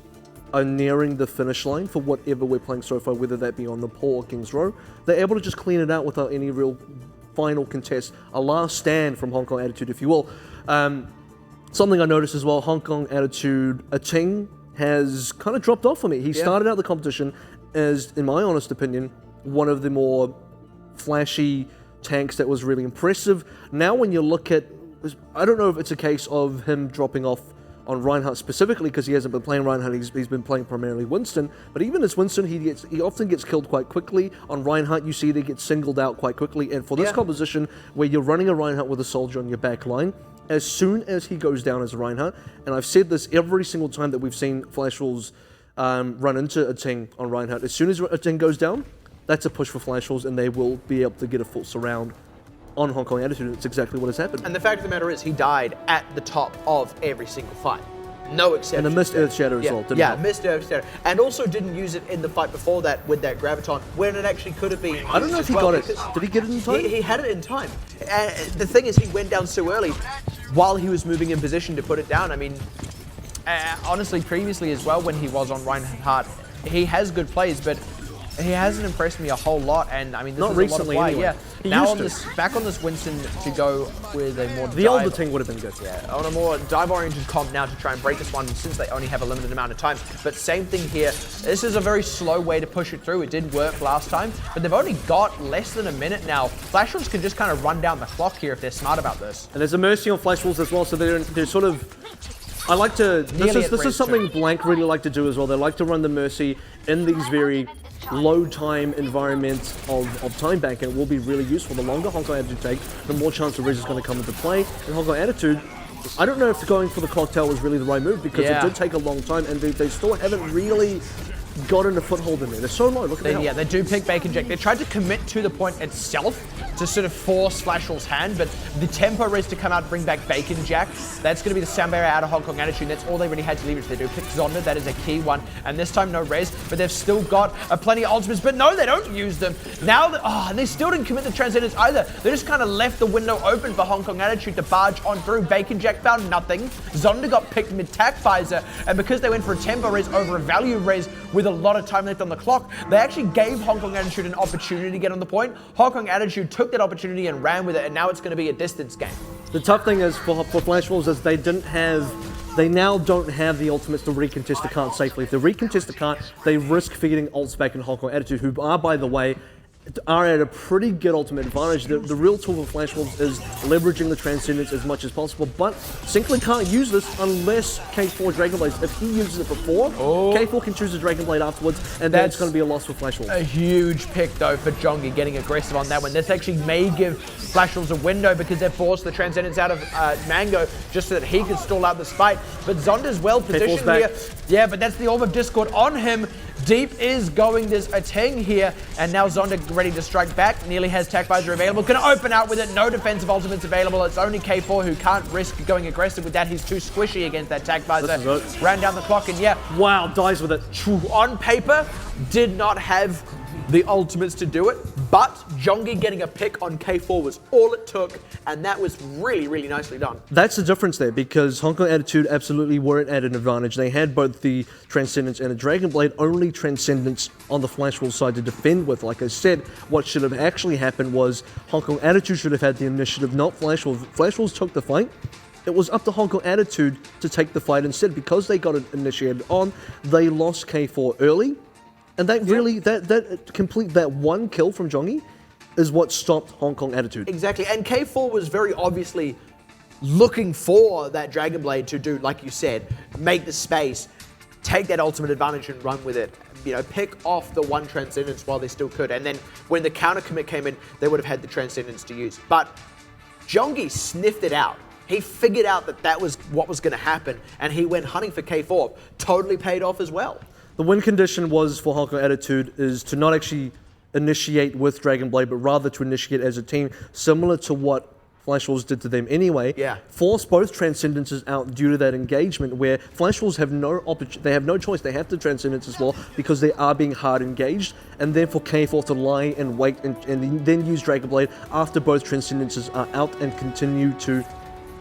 are nearing the finish line for whatever we're playing so far, whether that be on Nepal or Kings Row, they're able to just clean it out without any real final contest, a last stand from Hong Kong Attitude, if you will. Something I noticed as well, Hong Kong Attitude, a Ting has kind of dropped off for me. He started out the competition as, in my honest opinion, one of the more flashy tanks that was really impressive. Now when you look at, I don't know if it's a case of him dropping off on Reinhardt specifically because he hasn't been playing Reinhardt, he's been playing primarily Winston, but even as Winston, he often gets killed quite quickly. On Reinhardt, you see they get singled out quite quickly, and for this composition where you're running a Reinhardt with a soldier on your back line, as soon as he goes down as a Reinhardt, and I've said this every single time that we've seen Flash Wolves run into a Ting on Reinhardt, as soon as a Ting goes down, that's a push for Flash Wolves, and they will be able to get a full surround on Hong Kong Attitude. It's exactly what has happened. And the fact of the matter is, he died at the top of every single fight. No exception. And a missed Earth Shatter as well, didn't it? Missed Earth Shatter. And also didn't use it in the fight before that with that Graviton, when it actually could have been. I don't know if he got it. Did he get it in time? He had it in time. And the thing is, he went down so early while he was moving in position to put it down. I mean, honestly, previously as well, when he was on Reinhardt, he has good plays, but he hasn't impressed me a whole lot, and I mean, this not is recently a lot of play. anyway. Now back on this Winston to go with a more the older Ting would have been good. Yeah, on a more dive-oriented comp now to try and break this one, since they only have a limited amount of time. But same thing here. This is a very slow way to push it through. It did work last time, but they've only got less than a minute now. Flash Wolves can just kind of run down the clock here if they're smart about this. And there's a mercy on Flash Wolves as well, so they're sort of. I like to. This is something Blank really like to do as well. They like to run the mercy in these very low time environment of time bank, and it will be really useful. The longer Hong Kong Attitude take, the more chance the Res is going to come into play. And Hong Kong Attitude, I don't know if going for the cocktail was really the right move, because it did take a long time, and they still haven't really gotten a foothold in there. They're so low. Look at that. Yeah, they do pick Bacon Jack. They tried to commit to the point itself to sort of force Flashwell's hand, but the tempo res to come out and bring back Bacon Jack, that's going to be the sound barrier out of Hong Kong Attitude. That's all they really had to leverage. They do pick Zonda, that is a key one, and this time no res, but they've still got plenty of ultimates, but no, they don't use them. Now, they still didn't commit the Transcendence either. They just kind of left the window open for Hong Kong Attitude to barge on through. Bacon Jack found nothing. Zonda got picked mid-tac visor, and because they went for a tempo res over a value res with a lot of time left on the clock, they actually gave Hong Kong Attitude an opportunity to get on the point. Hong Kong Attitude took that opportunity and ran with it, and now it's going to be a distance game. The tough thing is for Flash Wolves is they now don't have the ultimates to recontest the cart safely. If they recontest the cart, they risk feeding ults back in Hong Kong Attitude, who are, by the way, are at a pretty good ultimate advantage. The real tool for Flash Wolves is leveraging the Transcendence as much as possible, but Sinclair can't use this unless K4 Dragon Blades. If he uses it before, K4 can choose a Dragon Blade afterwards, and that's going to be a loss for Flash Wolves. A huge pick, though, for Jongi getting aggressive on that one. This actually may give Flash Wolves a window because they've forced the Transcendence out of Mango just so that he can stall out the spike. But Zonda's well positioned here. Yeah, but that's the Orb of Discord on him. Deep is going, there's a ting here, and now Zonda ready to strike back. Nearly has Tac Visor available. Gonna open out with it, no defensive ultimates available. It's only K4 who can't risk going aggressive with that. He's too squishy against that Tac Visor. Ran down the clock, and yeah. Wow, dies with it. On paper, did not have the ultimates to do it, but Jongi getting a pick on K4 was all it took, and that was really, really nicely done. That's the difference there, because Hong Kong Attitude absolutely weren't at an advantage. They had both the Transcendence and a Dragon Blade, only Transcendence on the Flash Wolf side to defend with. Like I said, what should have actually happened was Hong Kong Attitude should have had the initiative, not Flash Wolves. Flash Wolves took the fight. It was up to Hong Kong Attitude to take the fight instead. Because they got it initiated on, they lost K4 early. And that really, that one kill from Jongi is what stopped Hong Kong Attitude. Exactly, and K4 was very obviously looking for that Dragon Blade to do, like you said, make the space, take that ultimate advantage and run with it. You know, pick off the one Transcendence while they still could. And then when the counter commit came in, they would have had the Transcendence to use. But Jongi sniffed it out. He figured out that that was what was going to happen, and he went hunting for K4. Totally paid off as well. The win condition was for Hong Kong Attitude is to not actually initiate with Dragon Blade, but rather to initiate as a team, similar to what Flash Wolves did to them anyway. Yeah. Force both Transcendences out due to that engagement, where Flash Wolves have no they have no choice. They have to Transcendence as well because they are being hard engaged, and then for K4 to lie and wait and then use Dragon Blade after both Transcendences are out and continue to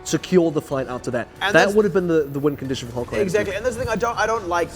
secure the fight after that. And that would have been the win condition for Hong Kong. Exactly, and that's the thing I don't like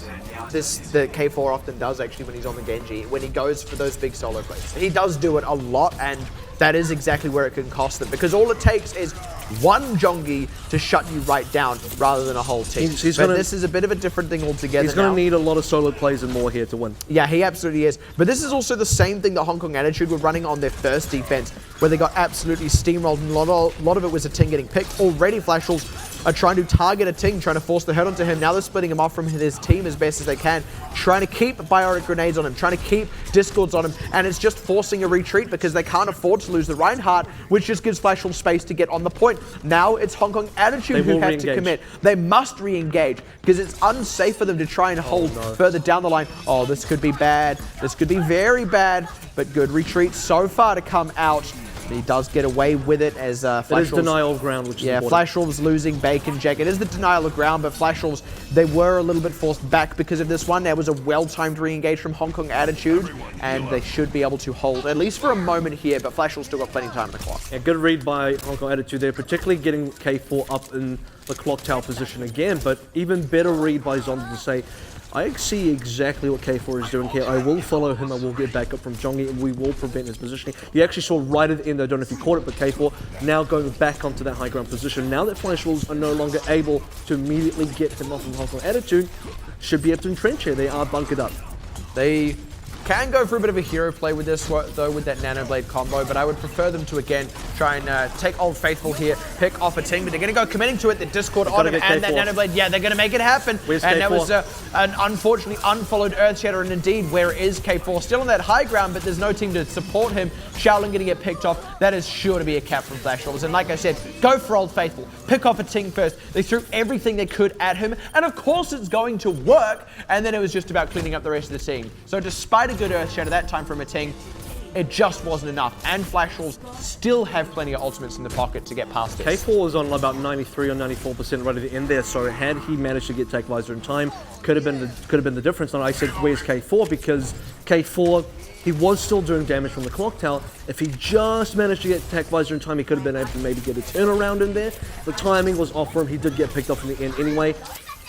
this that K4 often does actually when he's on the Genji, when he goes for those big solo plays. He does do it a lot, and that is exactly where it can cost them, because all it takes is one Jongi to shut you right down rather than a whole team. This is a bit of a different thing altogether. He's going to need a lot of solo plays and more here to win. Yeah, he absolutely is. But this is also the same thing that Hong Kong Attitude were running on their first defense, where they got absolutely steamrolled, and a lot of it was a Ting getting picked. Already Flash Wolves are trying to target a Ting, trying to force the hurt onto him. Now they're splitting him off from his team as best as they can, trying to keep biotic grenades on him, trying to keep discords on him, and it's just forcing a retreat because they can't afford to lose the Reinhardt, which just gives Flash Wolves space to get on the point. Now it's Hong Kong Attitude who have to commit. They must re-engage because it's unsafe for them to try and hold further down the line. Oh, this could be bad. This could be very bad, but good retreat so far to come out. He does get away with it as Flash Wolves. It is denial of ground, which is important. Flash Wolves losing Bacon Jack. It is the denial of ground, but Flash Wolves, they were a little bit forced back because of this one. There was a well-timed re-engage from Hong Kong Attitude, and they should be able to hold, at least for a moment here, but Flash Wolves still got plenty of time on the clock. Yeah, good read by Hong Kong Attitude there, particularly getting K4 up in the clock tower position again, but even better read by Zonda to say, I see exactly what K4 is doing here. I will follow him, I will get back up from Jongi, and we will prevent his positioning. You actually saw right at the end, I don't know if you caught it, but K4 now going back onto that high ground position. Now that Flash Wolves are no longer able to immediately get him off of Hong Kong Attitude, should be able to entrench here. They are bunkered up. They Can go for a bit of a hero play with this, though, with that Nano Blade combo, but I would prefer them to, again, try and take Old Faithful here, pick off a team, but they're going to go committing to it, the Discord on him, and that Nano Blade, yeah, they're going to make it happen. Where's and K4? that was an unfortunately unfollowed Earthshatter, and indeed, where is K4? Still on that high ground, but there's no team to support him. Shaolin going to get picked off. That is sure to be a cap from Flash Rolls, and like I said, go for Old Faithful, pick off a team first. They threw everything they could at him, and of course it's going to work, and then it was just about cleaning up the rest of the team. So despite a good Earthshatter that time from a Ting, it just wasn't enough, and Flash Rolls still have plenty of ultimates in the pocket to get past this. K4 was on about 93 or 94% right at the end there, so had he managed to get Tech Visor in time, could have been the difference. And I said, where's K4? Because K4, he was still doing damage from the clock tower. If he just managed to get Tech Visor in time, he could have been able to maybe get a turnaround in there. The timing was off for him. He did get picked off in the end anyway.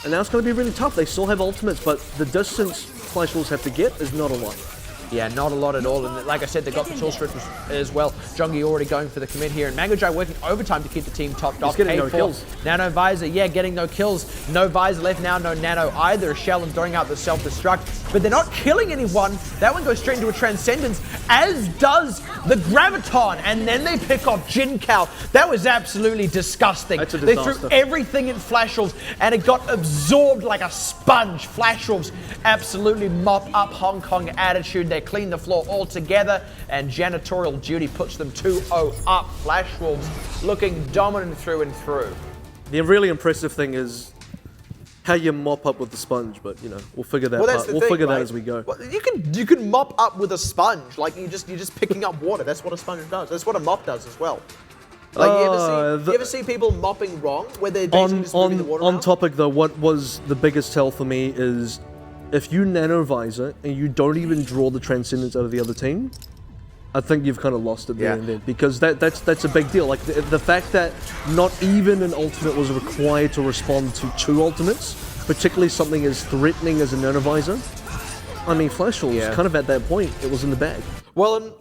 And now it's going to be really tough. They still have ultimates, but the distance Flash Wolves have to get is not a lot. Yeah, not a lot at all. And like I said, they got the tool strip as well. Jungi already going for the commit here. And Mango Jai working overtime to keep the team topped off. He's getting no kills. Nano Visor, yeah, getting no kills. No Visor left now, no Nano either. Shell and throwing out the self-destruct. But they're not killing anyone. That one goes straight into a Transcendence, as does the Graviton. And then they pick off Jin Kao. That was absolutely disgusting. That's a They disaster. threw everything in Flash Wolves, and it got absorbed like a sponge. Flash Wolves absolutely mop up Hong Kong attitude. They clean the floor altogether, and janitorial duty puts them 2-0 up. Flash Wolves looking dominant through and through. The really impressive thing is how you mop up with the sponge, but you know, we'll figure that Well, we'll figure that as we go. Well, you can mop up with a sponge, like you're just picking up water. That's what a sponge does. That's what a mop does as well. Like you ever see people mopping wrong, where they're basically just moving the water on around? topic though, what was the biggest tell for me is if you nano visor and you don't even draw the Transcendence out of the other team, I think you've kind of lost it there Yeah. and then, because that's a big deal. Like the fact that not even an ultimate was required to respond to two ultimates, particularly something as threatening as a nano visor. I mean, Flash Wolves kind of at that point, it was in the bag. Well, and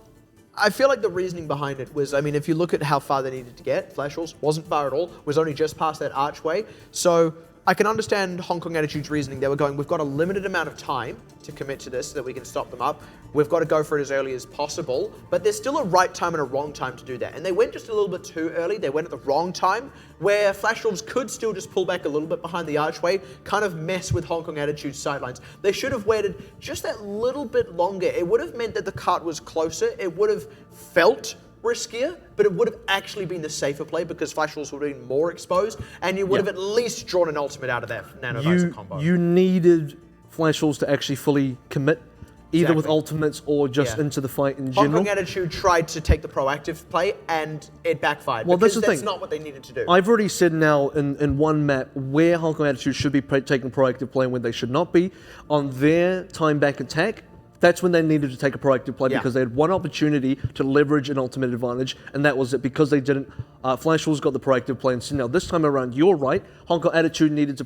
I feel like the reasoning behind it was, I mean, if you look at how far they needed to get, Flash Wolves wasn't far at all, was only just past that archway. So I can understand Hong Kong Attitude's reasoning. They were going, we've got a limited amount of time to commit to this so that we can stop them up. We've got to go for it as early as possible, but there's still a right time and a wrong time to do that. And they went just a little bit too early. They went at the wrong time, where Flash Wolves could still just pull back a little bit behind the archway, kind of mess with Hong Kong Attitude's sidelines. They should have waited just that little bit longer. It would have meant that the cart was closer. It would have felt riskier, but it would have actually been the safer play because Flash Wolves would have been more exposed, and you would have at least drawn an ultimate out of that Nano Visor combo. You needed Flash Wolves to actually fully commit, either with Exactly. ultimates or just into the fight in Hong general. Kong Attitude tried to take the proactive play, and it backfired. Well, because that's the that's thing. not what they needed to do. I've already said now in one map where Hong Kong Attitude should be taking proactive play and when they should not be. On their time back attack, that's when they needed to take a proactive play because they had one opportunity to leverage an ultimate advantage, and that was it. Because they didn't, Flash Wolves got the proactive play. And so now this time around, you're right. Hong Kong Attitude needed to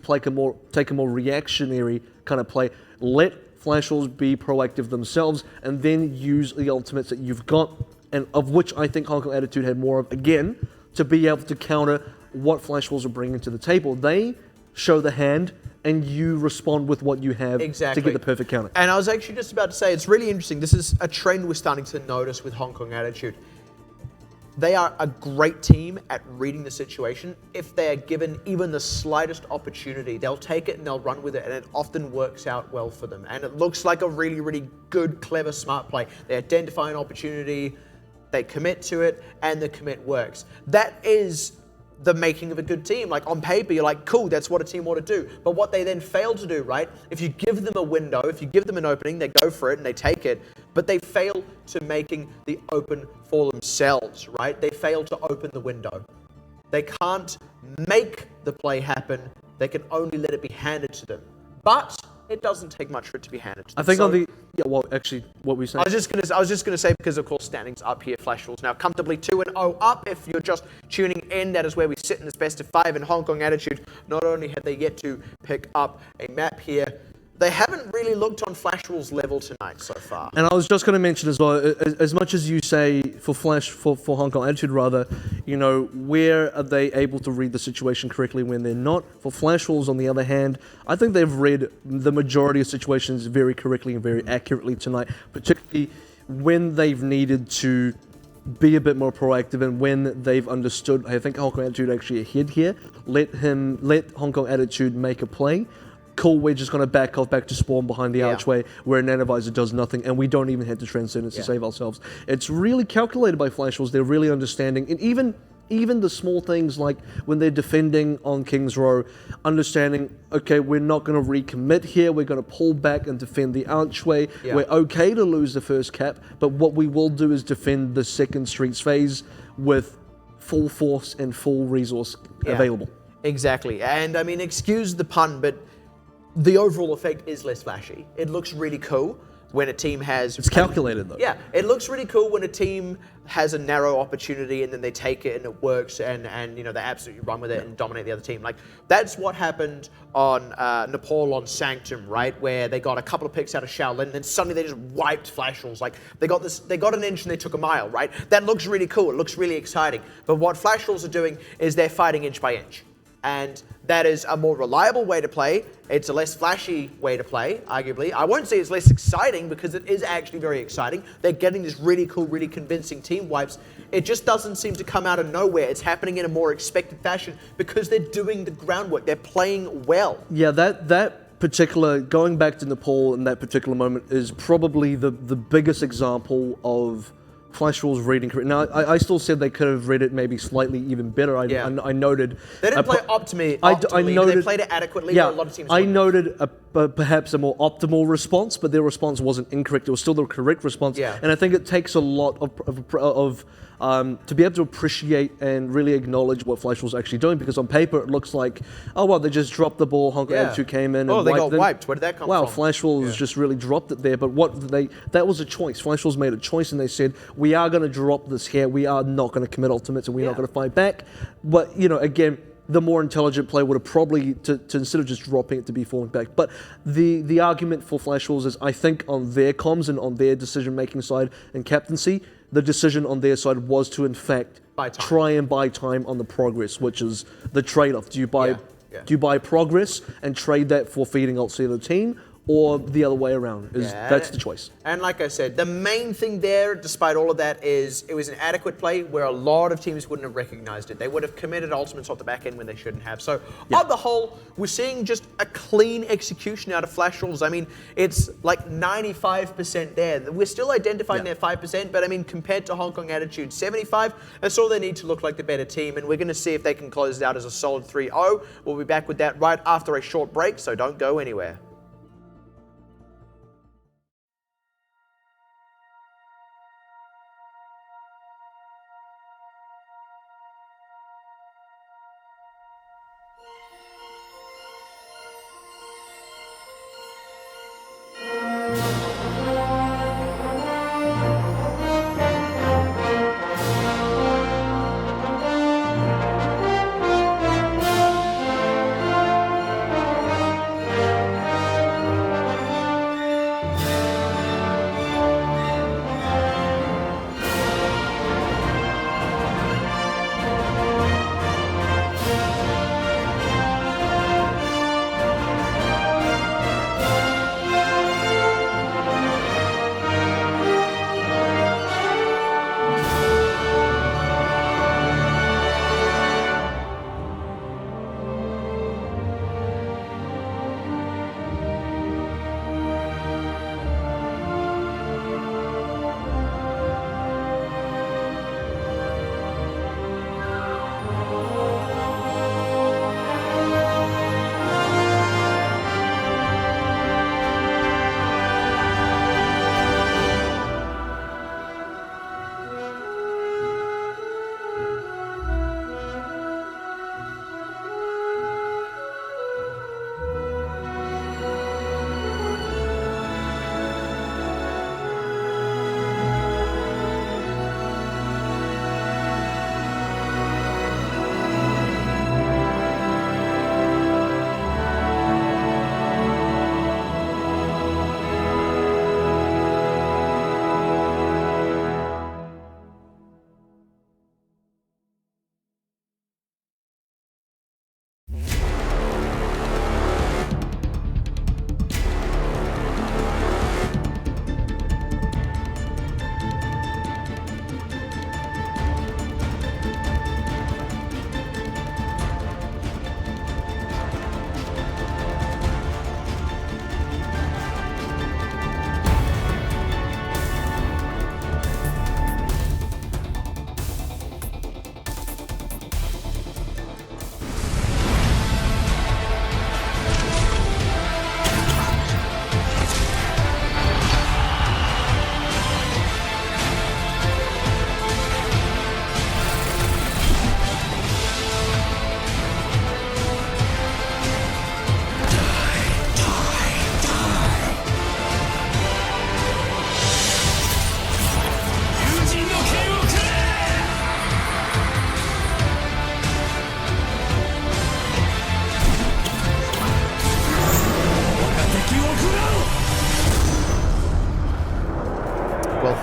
take a more reactionary kind of play. Let Flash Wolves be proactive themselves, and then use the ultimates that you've got, and of which I think Hong Kong Attitude had more of, again, to be able to counter what Flash Wolves are bringing to the table. They show the hand, and you respond with what you have to get the perfect counter. And I was actually just about to say, it's really interesting. This is a trend we're starting to notice with Hong Kong Attitude. They are a great team at reading the situation. If they are given even the slightest opportunity, they'll take it and they'll run with it, and it often works out well for them. And it looks like a really, really good, clever, smart play. They identify an opportunity, they commit to it, and the commit works. That is the making of a good team. Like on paper, you're like, cool, that's what a team ought to do. But what they then fail to do, right? If you give them a window, if you give them an opening, they go for it and they take it, but they fail to making the open for themselves, right? They fail to open the window. They can't make the play happen. They can only let it be handed to them. But it doesn't take much for it to be handed to them. I think on the actually, what we saying? I was just gonna say, because of course standings up here, Flash Wolves now comfortably 2-0 up. If you're just tuning in, that is where we sit in this best of 5. And Hong Kong Attitude, not only have they yet to pick up a map here, they haven't really looked on Flash Wolves level tonight so far. And I was just going to mention as well, as much as you say for Hong Kong Attitude rather, you know, where are they able to read the situation correctly when they're not? For Flash Wolves, on the other hand, I think they've read the majority of situations very correctly and very accurately tonight, particularly when they've needed to be a bit more proactive and when they've understood. I think Hong Kong Attitude actually ahead here. Let Hong Kong Attitude make a play. Cool, we're just going to back off back to spawn behind the archway where an Nanovisor does nothing and we don't even have to transcendence to save ourselves. It's really calculated by Flash Wolves. They're really understanding. And even the small things like when they're defending on King's Row, understanding, okay, we're not going to recommit here. We're going to pull back and defend the archway. Yeah. We're okay to lose the first cap, but what we will do is defend the second streets phase with full force and full resource available. Exactly. And I mean, excuse the pun, but the overall effect is less flashy. It looks really cool when a team has... It's calculated, though. Yeah, it looks really cool when a team has a narrow opportunity and then they take it and it works and you know, they absolutely run with it and dominate the other team. Like, that's what happened on Nepal on Sanctum, right? Where they got a couple of picks out of Shaolin and then suddenly they just wiped Flash Wolves. Like, they got an inch and they took a mile, right? That looks really cool. It looks really exciting. But what Flash Wolves are doing is they're fighting inch by inch. And that is a more reliable way to play. It's a less flashy way to play, arguably. I won't say it's less exciting because it is actually very exciting. They're getting this really cool, really convincing team wipes. It just doesn't seem to come out of nowhere. It's happening in a more expected fashion because they're doing the groundwork. They're playing well. Yeah, that particular, going back to Nepal in that particular moment is probably the biggest example of Flash Wolves reading correct. Now, I still said they could have read it maybe slightly even better. I noted... They didn't play optimally, they played it adequately. Yeah, a lot of teams I noted perhaps a more optimal response, but their response wasn't incorrect. It was still the correct response. Yeah. And I think it takes a lot to be able to appreciate and really acknowledge what Flash Wolves actually doing, because on paper it looks like, oh well, they just dropped the ball, Hong Kong Attitude came in and they got them. wiped. Where did that come from? Wow, Flash Wolves just really dropped it there. But that was a choice. Flash Wolves made a choice and they said, we are going to drop this here. We are not going to commit ultimates and we're not going to fight back. But, you know, again, the more intelligent play would have probably, to instead of just dropping it, to be falling back. But the argument for Flash Wolves is, I think on their comms and on their decision-making side and captaincy, the decision on their side was to, in fact, try and buy time on the progress, which is the trade-off. Do you buy progress and trade that for feeding ult to the team, or the other way around? That's the choice. And like I said, the main thing there, despite all of that, is it was an adequate play where a lot of teams wouldn't have recognized it. They would have committed ultimates off the back end when they shouldn't have. So on the whole, we're seeing just a clean execution out of Flash Wolves. I mean, it's like 95% there. We're still identifying their 5%, but I mean, compared to Hong Kong Attitude 75, that's all they need to look like the better team. And we're going to see if they can close it out as a solid 3-0. We'll be back with that right after a short break, so don't go anywhere.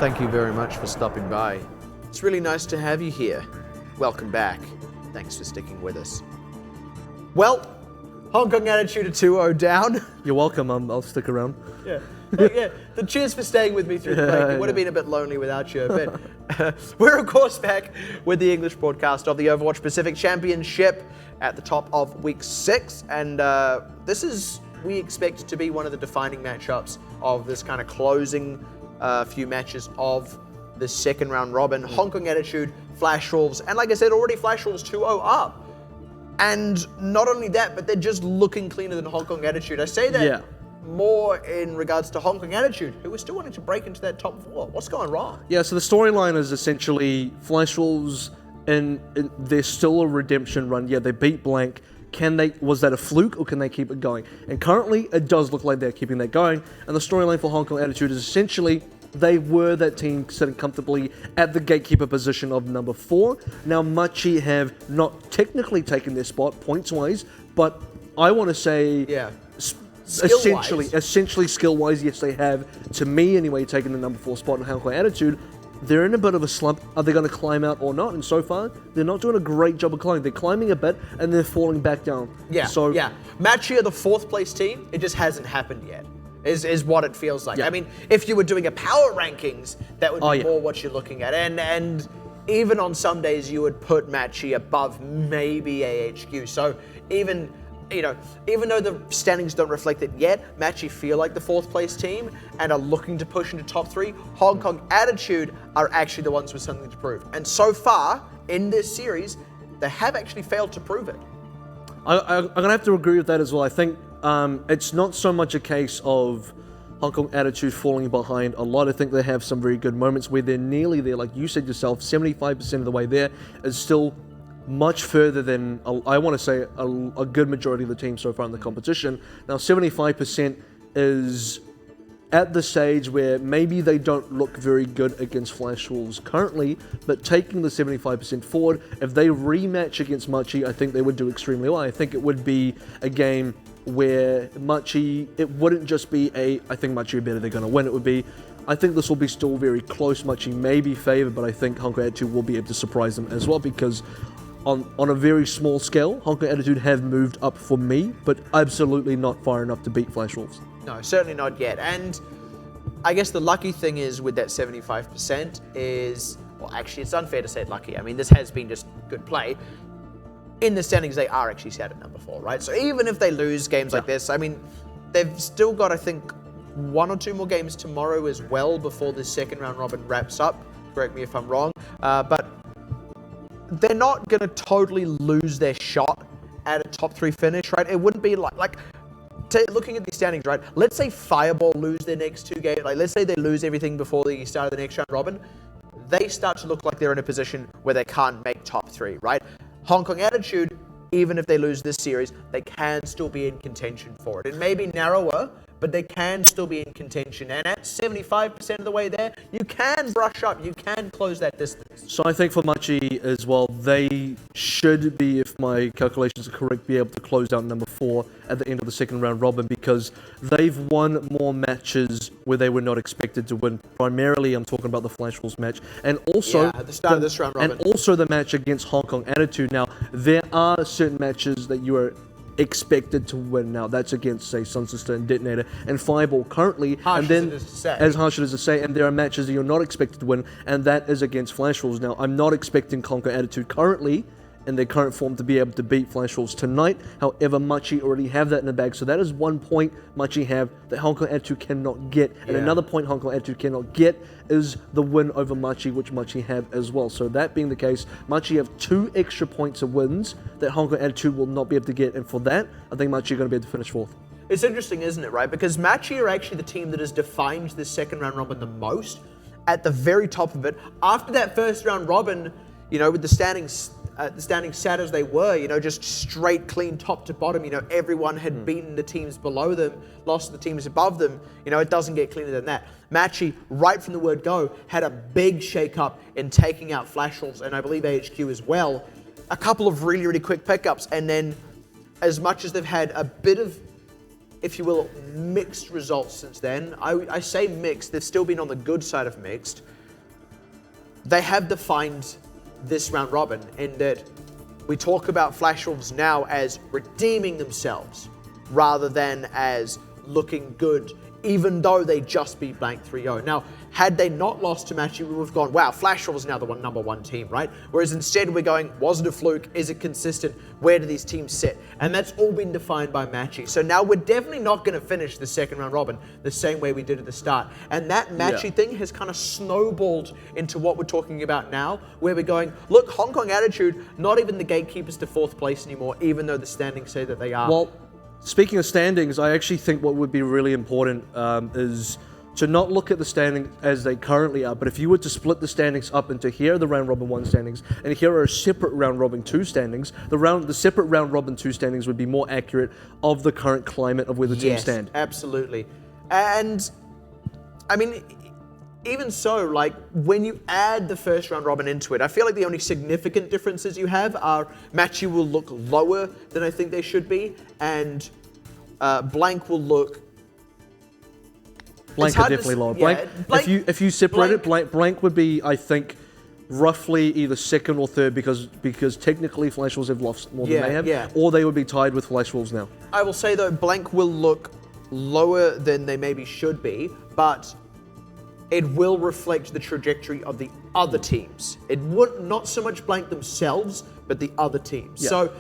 thank you very much for stopping by. It's really nice to have you here. Welcome back. Thanks for sticking with us. Well, Hong Kong Attitude at 2-0 down. You're welcome. I'll stick around. Yeah. Yeah. The cheers for staying with me through the break. It would have been a bit lonely without you. But we're, of course, back with the English broadcast of the Overwatch Pacific Championship at the top of week 6. And this is, we expect, to be one of the defining matchups of this kind of closing few matches of the second round robin. Hong Kong Attitude, Flash Wolves, and like I said, already Flash Wolves 2-0 up. And not only that, but they're just looking cleaner than Hong Kong Attitude. I say that more in regards to Hong Kong Attitude, who are still wanting to break into that top 4. What's going wrong? Yeah, so the storyline is essentially Flash Wolves, and there's still a redemption run. Yeah, they beat Blank. Was that a fluke, or can they keep it going? And currently, it does look like they're keeping that going. And the storyline for Hong Kong Attitude is essentially they were that team sitting comfortably at the gatekeeper position of number 4. Now, Machi have not technically taken their spot points-wise, but I want to say, essentially skill-wise, yes, they have. To me, anyway, taken the number 4 spot in Hong Kong Attitude. They're in a bit of a slump. Are they going to climb out or not? And so far, they're not doing a great job of climbing. They're climbing a bit, and they're falling back down. Machi are the 4th place team. It just hasn't happened yet. Is what it feels like. I mean, if you were doing a power rankings, that would be more what you're looking at. And even on some days, you would put Machi above maybe AHQ. So even though the standings don't reflect it yet, Machi feel like the 4th place team and are looking to push into top 3. Hong Kong Attitude are actually the ones with something to prove. And so far, in this series, they have actually failed to prove it. I'm going to have to agree with that as well. I think it's not so much a case of Hong Kong Attitude falling behind a lot. I think they have some very good moments where they're nearly there. Like you said yourself, 75% of the way there is still much further than, I want to say, a good majority of the team so far in the competition. Now, 75% is at the stage where maybe they don't look very good against Flash Wolves currently, but taking the 75% forward, if they rematch against Machi, I think they would do extremely well. I think it would be a game where Machi, it wouldn't just be I think Machi are better, they're going to win. It would be, I think this will be still very close. Machi may be favored, but I think Hong Kong Attitude will be able to surprise them as well, because on a very small scale, Hong Kong Attitude have moved up for me, but absolutely not far enough to beat Flash Wolves. No, certainly not yet. And I guess the lucky thing is with that 75% is, well, actually, it's unfair to say it lucky. I mean, this has been just good play. In the standings, they are actually set at number 4, right? So even if they lose games like this, I mean, they've still got, I think, 1 or 2 more games tomorrow as well before this second round robin wraps up. Correct me if I'm wrong. But they're not going to totally lose their shot at a top 3 finish, right? It wouldn't be looking at these standings, right? Let's say Fireball lose their next 2 games. Like, let's say they lose everything before the start of the next round robin. They start to look like they're in a position where they can't make top 3, right? Hong Kong Attitude, even if they lose this series, they can still be in contention for it. It may be narrower, but they can still be in contention. And at 75% of the way there, you can brush up, you can close that distance. So I think for Machi as well, they should be, if my calculations are correct, be able to close out number 4 at the end of the second round robin, because they've won more matches where they were not expected to win. Primarily, I'm talking about the Flash Wolves match, and also at the start of this round robin, and also the match against Hong Kong Attitude. Now, there are certain matches that you are expected to win. Now, that's against, say, Sun Sister and Detonator and Fireball currently. Harsh and then, as it is to say. as harsh as it is to say, and there are matches that you're not expected to win, and that is against Flash Wolves. Now, I'm not expecting Hong Kong Attitude currently, in their current form, to be able to beat Flash Wolves tonight. However, Machi already have that in the bag, so that is 1 point Machi have that Hong Kong Attitude cannot get. And another point Hong Kong Attitude cannot get is the win over Machi, which Machi have as well. So that being the case, Machi have 2 extra points of wins that Hong Kong Attitude will not be able to get, and for that, I think Machi are going to be able to finish 4th. It's interesting, isn't it, right? Because Machi are actually the team that has defined this second round robin the most, at the very top of it. After that first round robin, with the standings sat as they were, just straight, clean, top to bottom. Everyone had beaten the teams below them, lost the teams above them. It doesn't get cleaner than that. Machi, right from the word go, had a big shake-up in taking out Flash Wolves, and I believe AHQ as well. A couple of really, really quick pickups, and then as much as they've had a bit of, if you will, mixed results since then, I say mixed, they've still been on the good side of mixed. they have defined this round robin in that we talk about Flash Wolves now as redeeming themselves rather than as looking good, even though they just beat Blank 3-0. Now, had they not lost to Matchy, we would have gone, wow, Flash Wolves is now the number one team, right? Whereas instead we're going, was it a fluke? Is it consistent? Where do these teams sit? And that's all been defined by Matchy. So now we're definitely not going to finish the second round robin the same way we did at the start. And that Matchy thing has kind of snowballed into what we're talking about now, where we're going, look, Hong Kong Attitude, not even the gatekeepers to fourth place anymore, even though the standings say that they are. Well, speaking of standings, I actually think what would be really important is to not look at the standings as they currently are, but if you were to split the standings up into here are the round robin 1 standings, and here are separate round robin 2 standings, the separate round robin 2 standings would be more accurate of the current climate of where the teams stand. Absolutely. And I mean, even so, like when you add the first round robin into it, I feel like the only significant differences you have are Matchy will look lower than I think they should be, and Blank will look. Blank are definitely lower. Blank, if you separate it, Blank would be, I think, roughly either second or third because technically Flash Wolves have lost more than they have, or they would be tied with Flash Wolves now. I will say though, Blank will look lower than they maybe should be, but it will reflect the trajectory of the other teams. It would not so much Blank themselves, but the other teams. Yeah. So,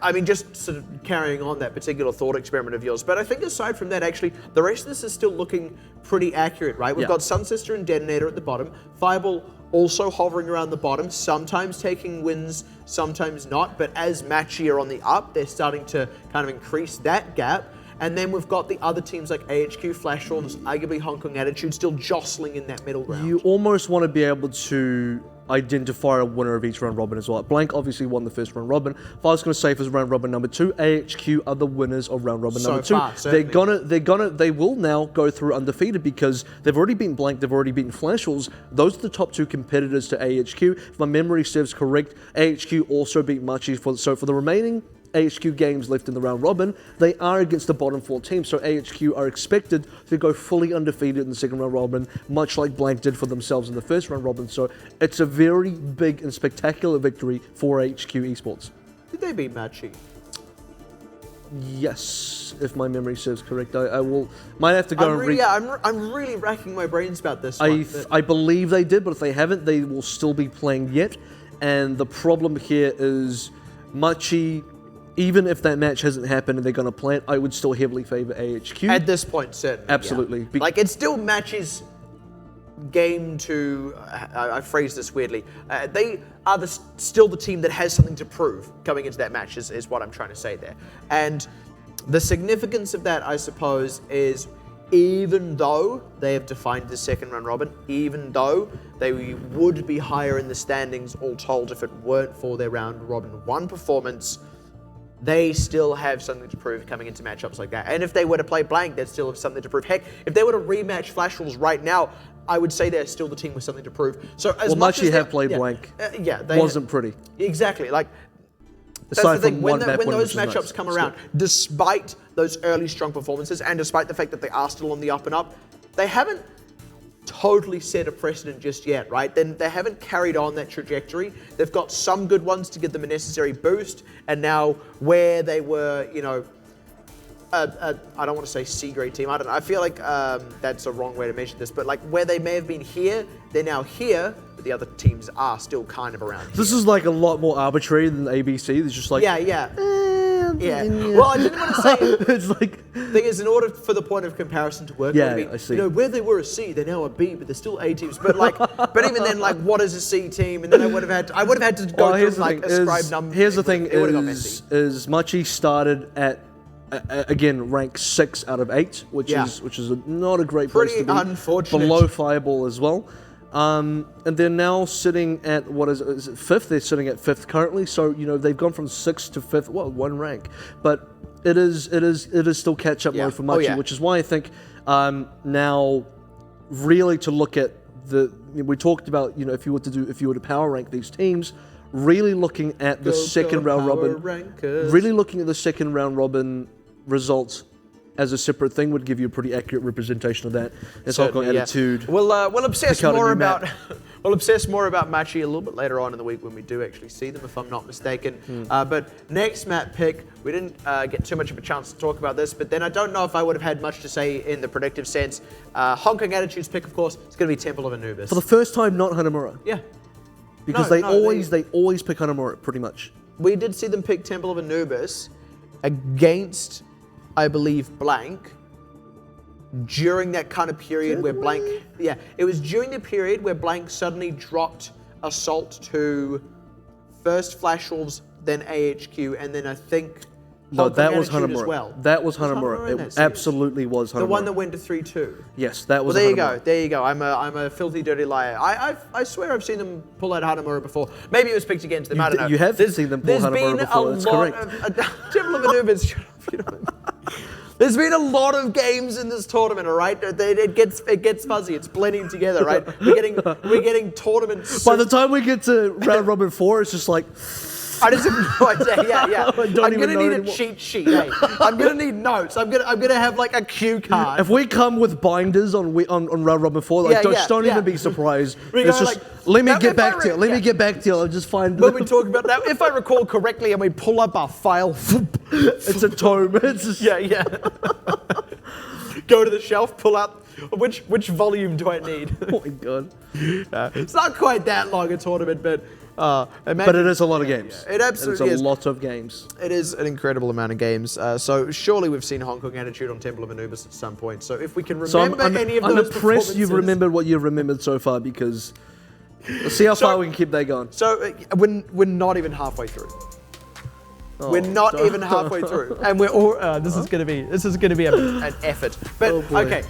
I mean, just sort of carrying on that particular thought experiment of yours. But I think aside from that, actually, the rest of this is still looking pretty accurate, right? We've got Sun Sister and Detonator at the bottom. Fireball also hovering around the bottom, sometimes taking wins, sometimes not. But as Matchy are on the up, they're starting to kind of increase that gap. And then we've got the other teams like AHQ, Flash Wolves, arguably Hong Kong Attitude, still jostling in that middle ground. You almost want to be able to identify a winner of each round robin as well. Blank obviously won the first round robin. If I was going to say for round robin number 2, AHQ are the winners of round robin number 2. They will now go through undefeated because they've already beaten Blank, they've already beaten Flash Wolves. Those are the top 2 competitors to AHQ. If my memory serves correct, AHQ also beat Machi. So for the remaining AHQ games left in the round robin, they are against the bottom 4 teams, so AHQ are expected to go fully undefeated in the second round robin, much like Blank did for themselves in the first round robin, so it's a very big and spectacular victory for AHQ Esports. Did they beat Matchy? Yes, if my memory serves correct. I will might have to go and read. I'm really racking my brains about this one. I believe they did, but if they haven't, they will still be playing yet, and the problem here is Machi. Even if that match hasn't happened and they're going to play it, I would still heavily favor AHQ. At this point, certainly. Absolutely. Yeah. Like, it still matches game to... I phrased this weirdly. They are still the team that has something to prove coming into that match, is what I'm trying to say there. And the significance of that, I suppose, is even though they have defined the second round robin, even though they would be higher in the standings all told if it weren't for their round robin 1 performance, they still have something to prove coming into matchups like that. And if they were to play Blank, they'd still have something to prove. Heck, if they were to rematch Flash Wolves right now, I would say they're still the team with something to prove. So as much as you have played Blank, wasn't pretty. Exactly. Like, that's the thing. When those matchups come around, despite those early strong performances, and despite the fact that they are still on the up and up, they haven't totally set a precedent just yet, right? Then they haven't carried on that trajectory. They've got some good ones to give them a necessary boost, and now where they were, you know, I don't want to say C-grade team. I feel like that's a wrong way to measure this, but like where they may have been here, they're now here, but the other teams are still kind of around. This is like a lot more arbitrary than ABC. It's just like yeah. Well, I didn't want to say. It's like thing is, in order for the point of comparison to work, I see. You know, where they were a C, they're now a B, but they're still A teams. But like, but even then, like, what is a C team? And then I would have had to go through like ascribe numbers. Here's the thing: is Machi started at again rank 6 out of 8, which is not a great place to be. Unfortunate. Below Fireball as well. And they're now sitting at, is it 5th? They're sitting at 5th currently, so you know they've gone from 6th to 5th, well, 1 rank. But it is still catch up mode for Machi, which is why I think now really to look at we talked about, you know, if you were to power rank these teams, really looking at the second round robin, really looking at the second round robin results as a separate thing would give you a pretty accurate representation of that. As Hong Kong Certainly, yeah. attitude. We'll obsess Pick out a more new about map. we'll obsess more about Machi a little bit later on in the week when we do actually see them, if I'm not mistaken. But next map pick, we didn't get too much of a chance to talk about this, but then I don't know if I would have had much to say in the predictive sense. Hong Kong Attitude's pick, of course, is going to be Temple of Anubis. For the first time, not Hanamura. Yeah. Because No, they no, always pick Hanamura, pretty much. We did see them pick Temple of Anubis against, I believe, Blank during that kind of period where Blank... Yeah, it was during the period where Blank suddenly dropped Assault to first Flash Wolves, then AHQ, and then I think... No, Hong Kong that was Attitude Hanamura. as well. That was Hanamura Hanamura. in that It series? absolutely was Hanamura. The one that went to 3-2. Yes, that was Well, there you Hanamura. go. There you go. I'm a filthy, dirty liar. I swear I've seen them pull out Hanamura before. Maybe it was picked against them. I don't know. You have seen them pull There's Hanamura been before, a that's lot correct. of Temple of Anubis. Shut up, you know. There's been a lot of games in this tournament, all right? It gets fuzzy. It's blending together, right? We're getting tournaments. By the time we get to round robin 4, it's just like, I just have no idea. Yeah. I don't I'm even gonna know need a anymore. cheat sheet. Hey. I'm gonna need notes. I'm gonna have like a cue card. if we come with binders on round robin 4, like, don't even be surprised. We It's go just, like, let me now get if I back to you. re- Let me yeah. get back to you. I'll just find When we talk about that, if I recall correctly, and we pull up our file, it's a tome. It's just, yeah. Go to the shelf, pull out which volume do I need? oh my god. It's not quite that long a tournament, but But it is a lot of games. It absolutely It's is. a lot of games. It is an incredible amount of games. So surely we've seen Hong Kong Attitude on Temple of Anubis at some point. So if we can So remember any of I'm those impressed you've performances- remembered what you've remembered so far, because let's see how far we can keep that going. So we're not even halfway through. We're not don't- even halfway through, and we're all. This is gonna be an effort. But Oh, boy. okay,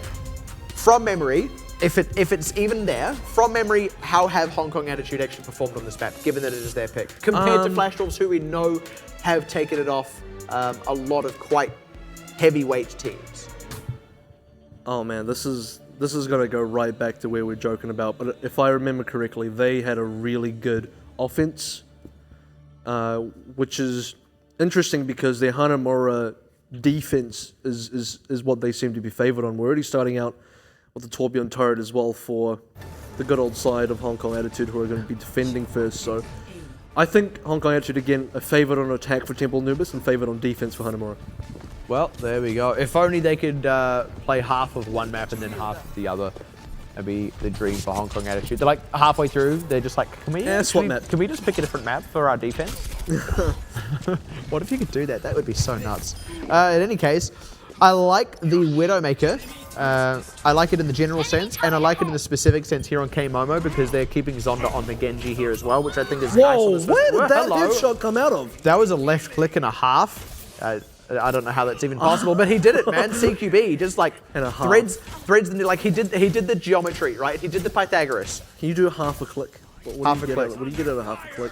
from memory, if it's even there, from memory, how have Hong Kong Attitude actually performed on this map, given that it is their pick, compared to Flash Wolves, who we know have taken it off a lot of quite heavyweight teams. Oh man, this is gonna go right back to where we're joking about. But if I remember correctly, they had a really good offense, which is interesting because their Hanamura defense is what they seem to be favored on. We're already starting out with the Tourbillon turret as well for the good old side of Hong Kong Attitude, who are going to be defending first. So I think Hong Kong Attitude again are favored on attack for Temple Anubis and favored on defense for Hanamura. Well, there we go. If only they could play half of one map and then half of the other. That'd be the dream for Hong Kong Attitude. They're like halfway through, they're just like, can we just pick a different map for our defense? What if you could do that? That would be so nuts. In any case, I like the Widowmaker. I like it in the general sense, and I like it in the specific sense here on K-Momo because they're keeping Zonda on the Genji here as well, which I think is nice. On Whoa, this where one. did that Hello. headshot come out of? That was a left click and a half. I don't know how that's even possible, but he did it, man. CQB, he just like And a half. threads, like he did the geometry, right? He did the Pythagoras. Can you do a half a click? What Half do a you get click. What do you get out of half a click?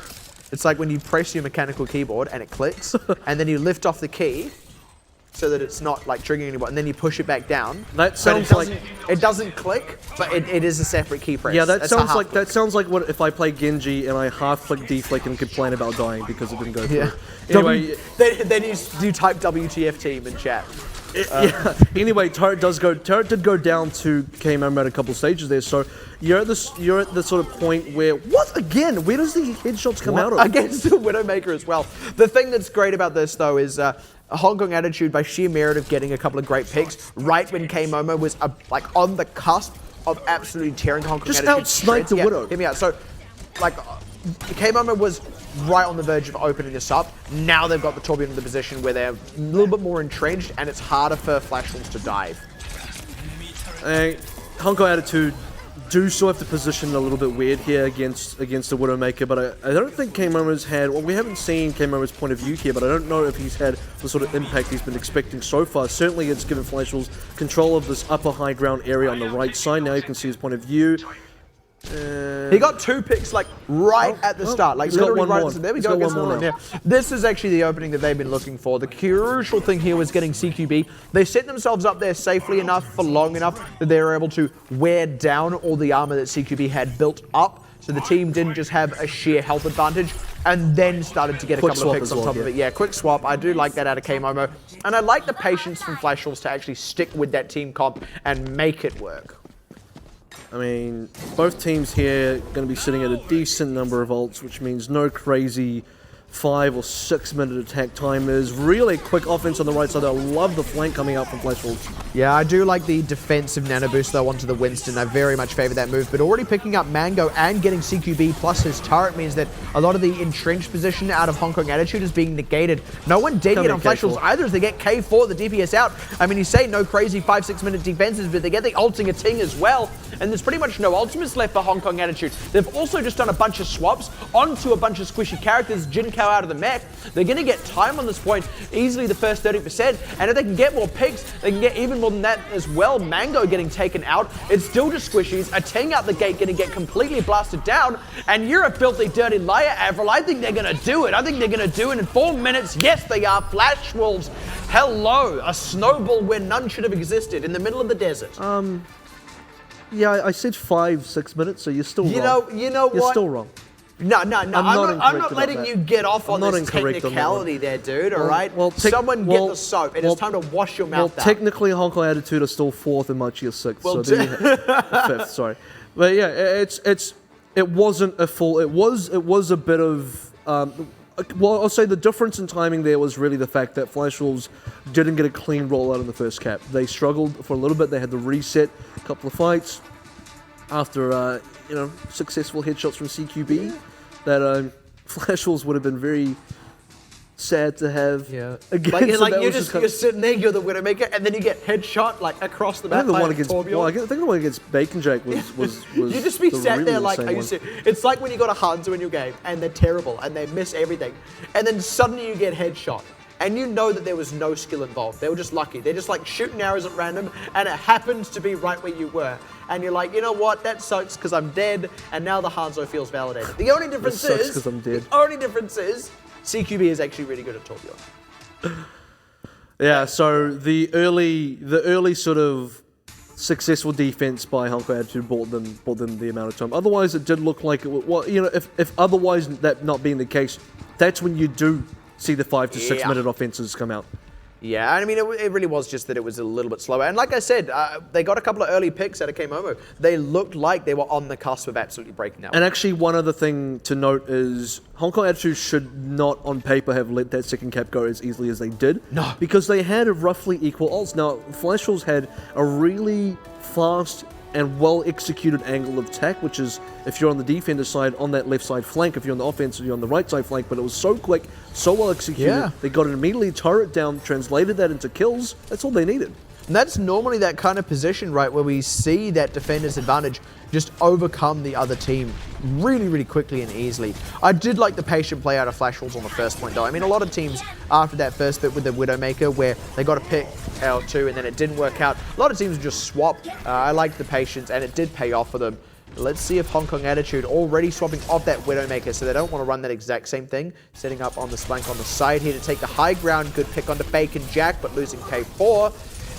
It's like when you press your mechanical keyboard and it clicks, and then you lift off the key so that it's not like triggering anyone, and then you push it back down. That But sounds it doesn't click, but it is a separate key press. Yeah, that That's a sounds half like click. what if I play Genji and I half click deflick and complain about dying because it didn't go through. Yeah. Anyway, Then you type WTF team in chat. yeah. Anyway, Turret did go down to KMM at a couple of stages there. So you're at the sort of point where what again? Where does the headshots come out of? Against the Widowmaker as well. The thing that's great about this though is Hong Kong Attitude, by sheer merit of getting a couple of great picks, right when K-Momo was like on the cusp of absolutely tearing Hong Kong Just Attitude outsniped shreds. the Yeah, Widow. hear me out. So, like, K-Momo was right on the verge of opening this up. Now they've got the Tourbillon in the position where they're a little bit more entrenched, and it's harder for Flash Wolves to dive. Hong Kong Attitude do still have to position a little bit weird here against the Widowmaker, but I don't think K-Momo's had, well, we haven't seen K-Momo's point of view here, but I don't know if he's had the sort of impact he's been expecting so far. Certainly it's given Flash Wolves control of this upper high ground area on the right side. Now you can see his point of view. He got 2 picks like right at the start, like he's got literally one right more. at the There we He's go. got Gets one more another one. Yeah. This is actually the opening that they've been looking for. The crucial thing here was getting CQB. They set themselves up there safely enough for long enough that they were able to wear down all the armor that CQB had built up. So the team didn't just have a sheer health advantage and then started to get a Quick couple of swap picks as on well, top of yeah. it. Yeah, quick swap. I do like that out of K-Momo. And I like the patience from Flash Wolves to actually stick with that team comp and make it work. I mean, both teams here going to be sitting at a decent number of ults, which means no crazy 5 or 6 minute attack timers. Really quick offense on the right side. I love the flank coming out from Flash Wolves. Yeah, I do like the defensive nano boost though onto the Winston. I very much favor that move, but already picking up Mango and getting CQB plus his turret means that a lot of the entrenched position out of Hong Kong Attitude is being negated. No one did get on Flash Wolves either as they get K4, the DPS out. I mean, you say no crazy 5-6 minute defenses, but they get the ulting a ting as well, and there's pretty much no ultimates left for Hong Kong Attitude. They've also just done a bunch of swaps onto a bunch of squishy characters, Jin Kao out of the mech. They're going to get time on this point, easily the first 30%, and if they can get more picks, they can get even more than that as well. Mango getting taken out. It's still just squishies. A ting out the gate going to get completely blasted down, and you're a filthy, dirty liar, Avril. I think they're going to do it. I think they're going to do it in 4 minutes. Yes, they are. Flash Wolves. Hello. A snowball where none should have existed in the middle of the desert. Yeah, I said 5-6 minutes, so you're still wrong. You know what? You're still wrong. No. I'm not letting about you that. get off on I'm this not incorrect on that technicality one. there, dude, all right? Well, Someone get the soap. It is time to wash your mouth out. Technically, Hong Kong Attitude are still 4th and Mochi is 6th, Well, so there you have 5th, sorry. But yeah, it wasn't a full, it was a bit of, well, I'll say the difference in timing there was really the fact that Flash Wolves didn't get a clean rollout in the first cap. They struggled for a little bit, they had to reset a couple of fights after, successful headshots from CQB. That Flash Wolves would have been very sad to have against. Like you're sitting there, you're the Widowmaker, and then you get headshot like across the I map. think the by one a against, Torbjorn. well, I think the one against Bacon Jack was You just be the sat really there like, insane are you one. serious? It's like when you got a Hanzo in your game and they're terrible and they miss everything, and then suddenly you get headshot. And you know that there was no skill involved. They were just lucky. They're just like shooting arrows at random, and it happens to be right where you were. And you're like, you know what? That sucks because I'm dead, and now the Hanzo feels validated. The only difference sucks 'cause I'm dead. The only difference is CQB is actually really good at Torbjorn. Yeah, so the early sort of successful defense by Hong Kong Attitude bought them the amount of time. Otherwise, it did look like it. Well, if otherwise that not being the case, that's when you do see the 5 to 6 minute offenses come out. Yeah, I mean, it really was just that it was a little bit slower. And like I said, they got a couple of early picks out of K-Momo. They looked like they were on the cusp of absolutely breaking that one. And actually, one other thing to note is Hong Kong Attitude should not, on paper, have let that second cap go as easily as they did. No. Because they had a roughly equal ults. Now, Flash Wolves had a really fast and well-executed angle of attack, which is, if you're on the defender side, on that left side flank. If you're on the offense, you're on the right side flank. But it was so quick, so well-executed. Yeah. They got it immediately, turret down, translated that into kills. That's all they needed. And that's normally that kind of position, right, where we see that defender's advantage just overcome the other team really, really quickly and easily. I did like the patient play out of Flash Wolves on the first point, though. I mean, a lot of teams, after that first bit with the Widowmaker, where they got a pick L2 and then it didn't work out, a lot of teams just swap. I liked the patience, and it did pay off for them. Let's see if Hong Kong Attitude already swapping off that Widowmaker, so they don't want to run that exact same thing. Setting up on the flank on the side here to take the high ground. Good pick onto Bacon Jack, but losing K4.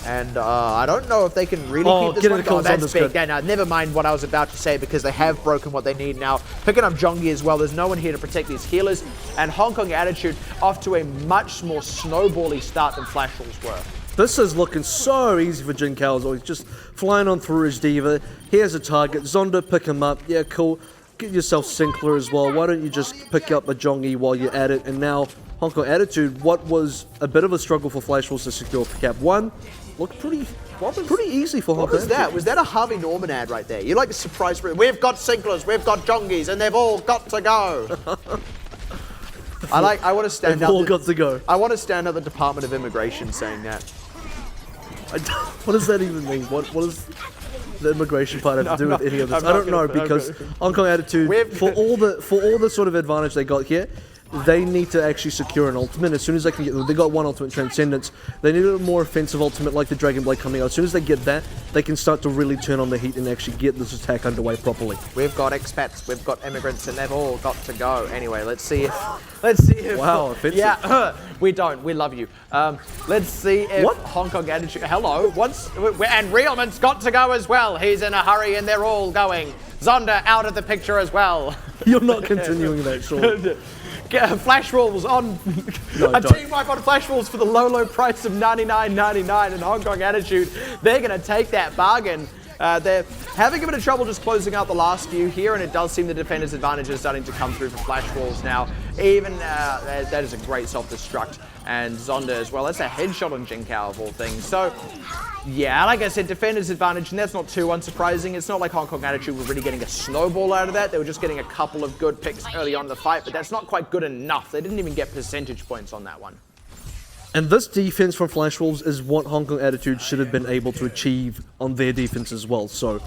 And I don't know if they can really keep this one going. That's big. Now, never mind what I was about to say, because they have broken what they need now. Picking up Jongi as well. There's no one here to protect these healers. And Hong Kong Attitude off to a much more snowbally start than Flash Wolves were. This is looking so easy for Jin Kao. He's just flying on through his diva. Here's a target. Zonda, pick him up. Yeah, cool. Get yourself Sinclair as well. Why don't you just pick up a Jongi while you're at it? And now, Hong Kong Attitude, what was a bit of a struggle for Flash Wolves to secure cap 1, looked pretty easy for Hong Kong. What was that? Was that a Harvey Norman ad right there? You like the surprise? We've got Sinklers, we've got Jongis, and they've all got to go. I want to stand They've out. all got to go. I want to stand at the Department of Immigration saying that. What does that even mean? What does the immigration part have to do with any of this? I don't know, because Hong Kong Attitude, for all the sort of advantage they got here, they need to actually secure an ultimate. As soon as they can get, they got one ultimate, Transcendence. They need a more offensive ultimate like the Dragon Blade coming out. As soon as they get that, they can start to really turn on the heat and actually get this attack underway properly. We've got expats, we've got immigrants, and they've all got to go. Anyway, let's see if Wow, offensive. Yeah, we don't. We love you. Let's see if What? Hong Kong Attitude. Hello. And Realman's got to go as well. He's in a hurry, and they're all going. Zonda out of the picture as well. You're not continuing that, sure. Flash Wolves on No, a don't. team wipe on Flash Wolves for the low price of $99.99, and Hong Kong Attitude, they're going to take that bargain. They're having a bit of trouble just closing out the last few here, and it does seem the defender's advantage is starting to come through for Flash Wolves now. Even that is a great self-destruct, and Zonda as well. That's a headshot on Jinkao of all things. So yeah, like I said, defender's advantage, and that's not too unsurprising. It's not like Hong Kong Attitude were really getting a snowball out of that. They were just getting a couple of good picks early on in the fight, but that's not quite good enough. They didn't even get percentage points on that one. And this defense from Flash Wolves is what Hong Kong Attitude should have been able to achieve on their defense as well. So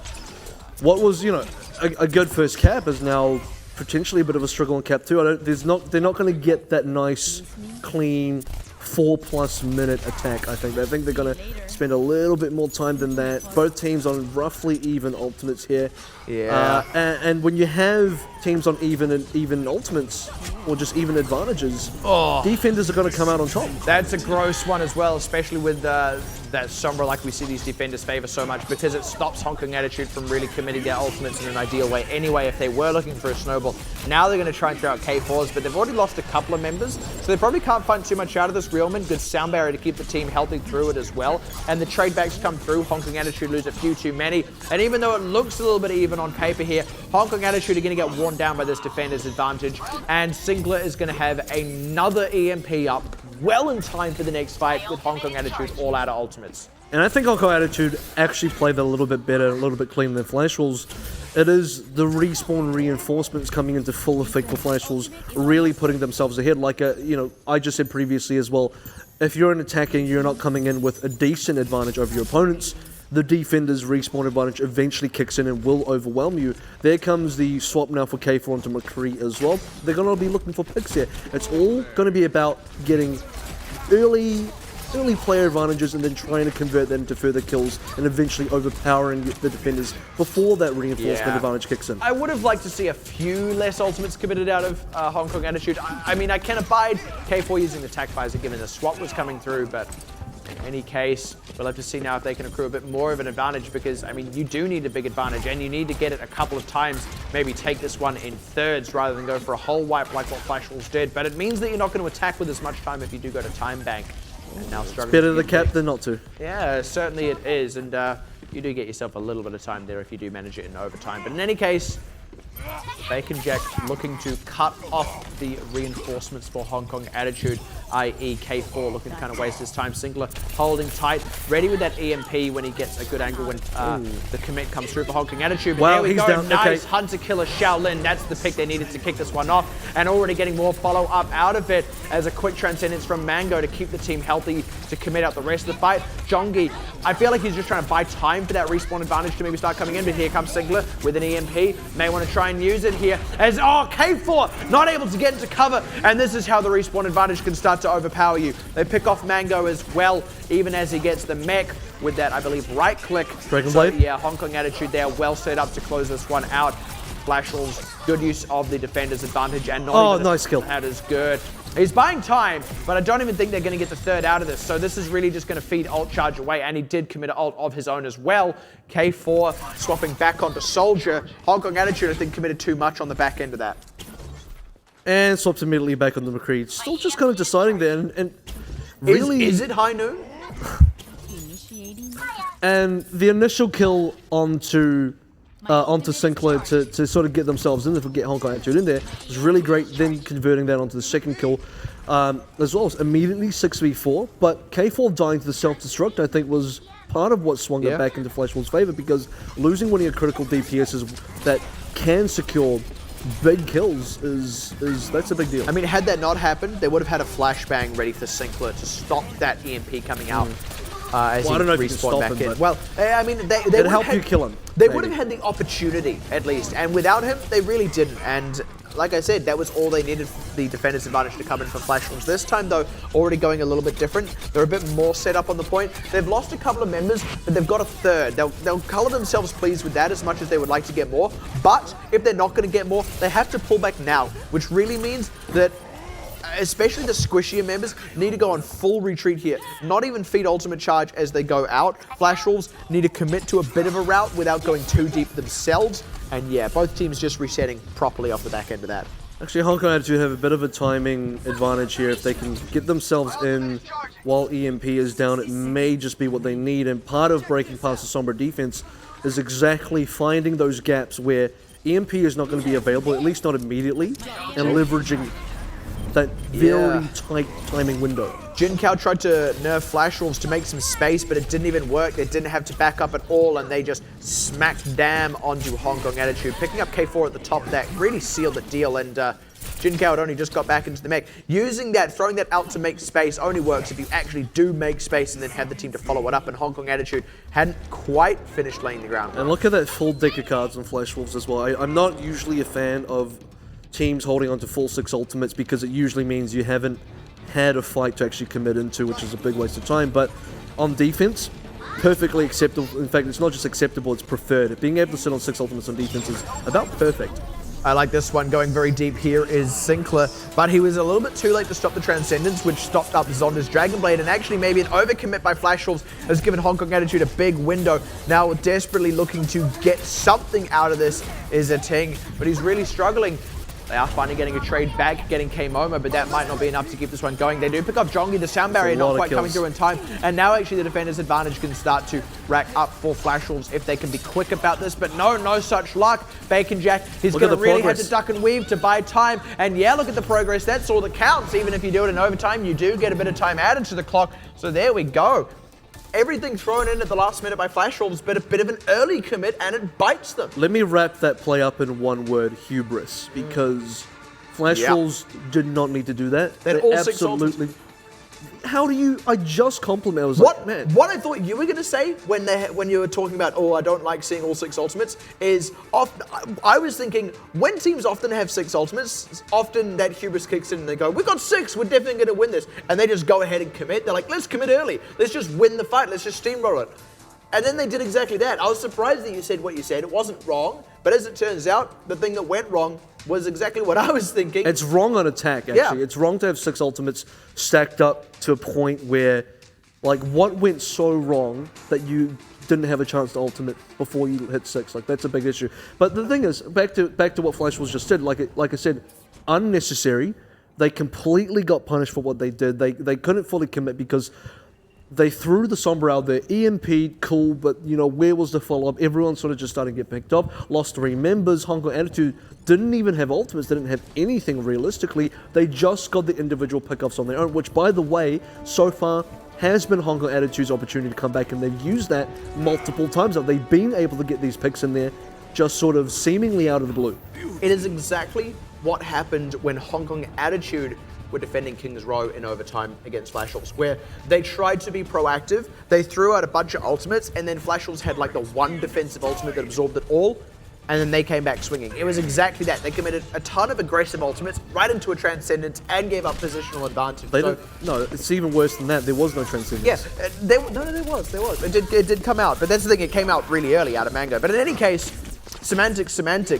what was, you know, a good first cap is now potentially a bit of a struggle on cap 2. They're not going to get that nice, clean 4+ minute attack, I think. I think they're going to spend a little bit more time than that. Both teams on roughly even ultimates here. Yeah. And when you have teams on even ultimates, or just even advantages, defenders are going to come out on top. That's a gross one as well, especially with that Sombra like we see these defenders favor so much, because it stops Hong Kong Attitude from really committing their ultimates in an ideal way anyway if they were looking for a snowball. Now they're going to try and throw out K4s, but they've already lost a couple of members, so they probably can't find too much out of this. Realman, good sound barrier to keep the team healthy through it as well, and the trade backs come through. Hong Kong Attitude lose a few too many, and even though it looks a little bit even on paper here, Hong Kong Attitude are going to get worn down by this defender's advantage, and Singler is going to have another EMP up well in time for the next fight with Hong Kong Attitude all out of ultimates. And I think Hong Kong Attitude actually played that a little bit better, a little bit cleaner than Flash Wolves. It is the respawn reinforcements coming into full effect for Flash Wolves, really putting themselves ahead. Like, I just said previously as well, if you're an attacker and you're not coming in with a decent advantage over your opponents, the defender's respawn advantage eventually kicks in and will overwhelm you. There comes the swap now for K4 onto McCree as well. They're going to be looking for picks here. It's all going to be about getting early player advantages and then trying to convert them to further kills and eventually overpowering the defenders before that reinforcement advantage kicks in. I would have liked to see a few less ultimates committed out of Hong Kong Attitude. I mean, I can abide K4 using the attack visor given the swap was coming through, but in any case, we'll have to see now if they can accrue a bit more of an advantage, because, I mean, you do need a big advantage and you need to get it a couple of times, maybe take this one in thirds rather than go for a whole wipe like what Flash Wolves did. But it means that you're not going to attack with as much time if you do go to time bank. And now struggling. Better the cap than not to. Yeah, certainly it is, and you do get yourself a little bit of time there if you do manage it in overtime. But in any case, Bacon Jack looking to cut off the reinforcements for Hong Kong Attitude, i.e. K4 looking to kind of waste his time. Singler holding tight, ready with that EMP when he gets a good angle when the commit comes through for Hong Kong Attitude. But Wow, there we he's go, down. nice Okay. Hunter Killer Shaolin. That's the pick they needed to kick this one off, and already getting more follow-up out of it as a quick transcendence from Mango to keep the team healthy to commit out the rest of the fight. Jongi, I feel like he's just trying to buy time for that respawn advantage to maybe start coming in, but here comes Singler with an EMP. May want to try and use it here as, K4 not able to get into cover, and this is how the respawn advantage can start to overpower you. They pick off Mango as well, even as he gets the mech with that, I believe, right click. Dragon Blade? Yeah, Hong Kong Attitude there, well set up to close this one out. Flash Wolves, good use of the defender's advantage, and not even nice kill. That is good. He's buying time, but I don't even think they're going to get the third out of this. So this is really just going to feed ult charge away, and he did commit an ult of his own as well. K4 swapping back onto Soldier. Hong Kong Attitude, I think, committed too much on the back end of that. And swaps immediately back on the McCree. Still just kind of deciding there, and really... Is it high noon? And the initial kill onto Sinclair to sort of get themselves in there, get Hong Kong Attitude in there, was really great. Then converting that onto the second kill as well. Immediately 6v4, but K4 dying to the self-destruct, I think, was part of what swung it back into Flash Wolves' favor, because losing one of your critical DPSs that can secure big kills that's a big deal. I mean, had that not happened, they would have had a flashbang ready for Sinclair to stop that EMP coming out. as Well, I he don't know if you can respawned stop back him, in. but Well, I mean, they it'd would help have you kill him. They maybe. would have had the opportunity, at least. And without him, they really didn't. And like I said, that was all they needed for the defender's advantage to come in for Flash Wolves. This time, though, already going a little bit different. They're a bit more set up on the point. They've lost a couple of members, but they've got a third. They'll color themselves pleased with that as much as they would like to get more. But if they're not going to get more, they have to pull back now, which really means that especially the squishier members need to go on full retreat here. Not even feed ultimate charge as they go out. Flash Wolves need to commit to a bit of a route without going too deep themselves. And yeah, both teams just resetting properly off the back end of that. Actually, Hong Kong Attitude have a bit of a timing advantage here. If they can get themselves in while EMP is down, it may just be what they need. And part of breaking past the Sombra defense is exactly finding those gaps where EMP is not going to be available, at least not immediately, and leveraging that very tight timing window. Jin Kao tried to nerf Flash Wolves to make some space, but it didn't even work. They didn't have to back up at all, and they just smacked damn onto Hong Kong Attitude. Picking up K4 at the top of that really sealed the deal, and Jin Kao had only just got back into the mech. Using that, throwing that out to make space only works if you actually do make space and then have the team to follow it up, and Hong Kong Attitude hadn't quite finished laying the ground. And look at that full deck of cards on Flash Wolves as well. I'm not usually a fan of teams holding on to full 6 ultimates because it usually means you haven't had a fight to actually commit into, which is a big waste of time. But on defense, perfectly acceptable. In fact, it's not just acceptable, it's preferred. Being able to sit on 6 ultimates on defense is about perfect. I like this one. Going very deep here is Sinclair, but he was a little bit too late to stop the Transcendence, which stopped up Zonda's Dragon Blade, and actually maybe an overcommit by Flash Wolves has given Hong Kong Attitude a big window. Now desperately looking to get something out of this is a Ting, but he's really struggling. They are finally getting a trade back, getting K-Momo, but that might not be enough to keep this one going. They do pick up Jongi, the sound barrier not quite coming through in time, and now actually the defender's advantage can start to rack up for Flash Wolves if they can be quick about this, but no such luck. Bacon Jack, he's going to really have to duck and weave to buy time, and yeah, look at the progress. That's all that counts. Even if you do it in overtime, you do get a bit of time added to the clock, so there we go. Everything thrown in at the last minute by Flash Wolves, but a bit of an early commit, and it bites them. Let me wrap that play up in one word: hubris. Because Flash Wolves did not need to do that. They all absolutely. How do you? I just complimented. I was What, like, man. what I thought you were going to say when you were talking about, oh, I don't like seeing all 6 ultimates, is I was thinking when teams often have 6 ultimates, often that hubris kicks in and they go, we got 6, we're definitely going to win this. And they just go ahead and commit. They're like, let's commit early. Let's just win the fight. Let's just steamroll it. And then they did exactly that. I was surprised that you said what you said. It wasn't wrong. But as it turns out, the thing that went wrong was exactly what I was thinking. It's wrong on attack, actually. Yeah. It's wrong to have 6 ultimates stacked up to a point where, like, what went so wrong that you didn't have a chance to ultimate before you hit 6? Like, that's a big issue. But the thing is, back to what Flash was just said, like I said, unnecessary. They completely got punished for what they did. They couldn't fully commit because they threw the Sombra out there, EMP, cool, but, you know, where was the follow-up? Everyone sort of just started to get picked up. Lost 3 members. Hong Kong Attitude didn't even have ultimates, didn't have anything realistically. They just got the individual pickups on their own, which, by the way, so far has been Hong Kong Attitude's opportunity to come back, and they've used that multiple times. They've been able to get these picks in there just sort of seemingly out of the blue. It is exactly what happened when Hong Kong Attitude were defending King's Row in overtime against Flash Wolves, where they tried to be proactive, they threw out a bunch of ultimates, and then Flash Wolves had like the one defensive ultimate that absorbed it all, and then they came back swinging. It was exactly that. They committed a ton of aggressive ultimates right into a Transcendence and gave up positional advantage. No, it's even worse than that. There was no Transcendence. Yeah, there was. It did come out, but that's the thing, it came out really early out of Mango. But in any case, semantics.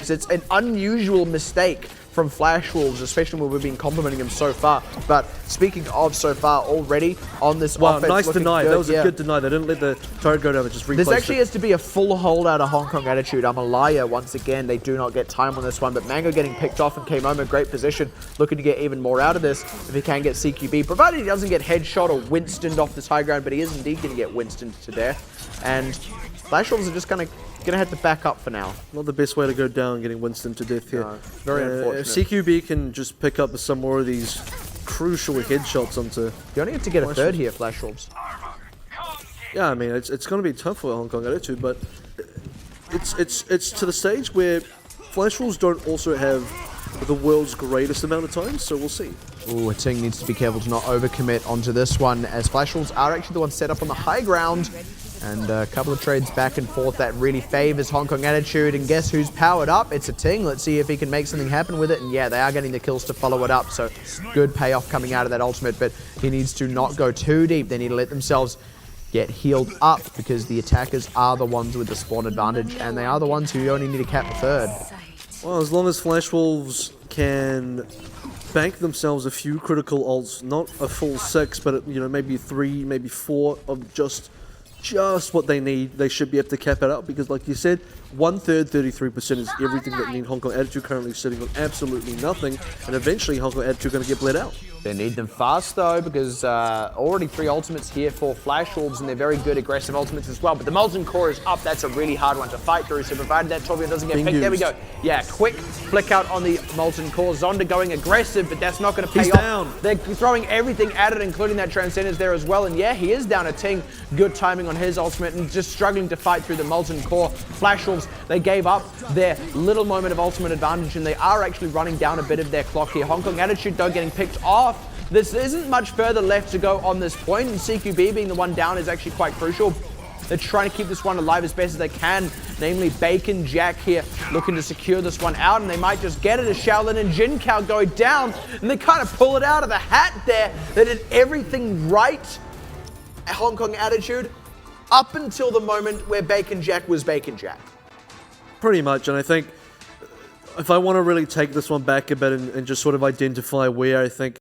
It's an unusual mistake from Flash Wolves, especially when we've been complimenting him so far. But speaking of so far already on this offense, nice deny. good, That was a good deny. They didn't let the turret go down. They just replaced This actually has to be a full hold out of Hong Kong Attitude. Amalaya, once again, they do not get time on this one. But Mango getting picked off and K-Momo, great position. Looking to get even more out of this if he can get CQB. Provided he doesn't get headshot or Winstoned off this high ground. But he is indeed going to get Winstoned to death. And Flash Wolves are just going to have to back up for now. Not the best way to go down, getting Winston to death here. No, very unfortunate. If CQB can just pick up some more of these crucial headshots onto... You only have to get a third here, Flash Wolves. Yeah, I mean, it's going to be tough for Hong Kong Attitude, but it's to the stage where Flash Wolves don't also have the world's greatest amount of time, so we'll see. Ooh, Ting needs to be careful to not overcommit onto this one, as Flash Wolves are actually the ones set up on the high ground. And a couple of trades back and forth that really favors Hong Kong Attitude. And guess who's powered up? It's a Ting. Let's see if he can make something happen with it. And yeah, they are getting the kills to follow it up. So good payoff coming out of that ultimate, but he needs to not go too deep. They need to let themselves get healed up, because the attackers are the ones with the spawn advantage, and they are the ones who only need to cap the third. Well, as long as Flash Wolves can bank themselves a few critical ults, not a full 6, but maybe 3, maybe 4 of just what they need, they should be able to cap it up, because like you said, 1/3, 33% is everything that need. Hong Kong Attitude currently sitting on absolutely nothing, and eventually Hong Kong Attitude are going to get bled out. They need them fast though, because already 3 ultimates here for Flash Wolves, and they're very good aggressive ultimates as well. But the Molten Core is up. That's a really hard one to fight through, so provided that Torbjorn doesn't get picked. There we go. Yeah, quick flick out on the Molten Core. Zonda going aggressive, but that's not going to pay He's off. down. They're throwing everything at it, including that Transcendence there as well. And yeah, he is down a Ting. Good timing on his ultimate, and just struggling to fight through the Molten Core. Flash Wolves, they gave up their little moment of ultimate advantage, and they are actually running down a bit of their clock here. Hong Kong Attitude though getting picked off. This isn't much further left to go on this point, and CQB being the one down is actually quite crucial. They're trying to keep this one alive as best as they can, namely Bacon Jack here looking to secure this one out, and they might just get it as Shaolin and Jin Kao go down, and they kind of pull it out of the hat there. They did everything right at Hong Kong Attitude up until the moment where Bacon Jack was Bacon Jack. Pretty much, and I think if I want to really take this one back a bit and just sort of identify where I think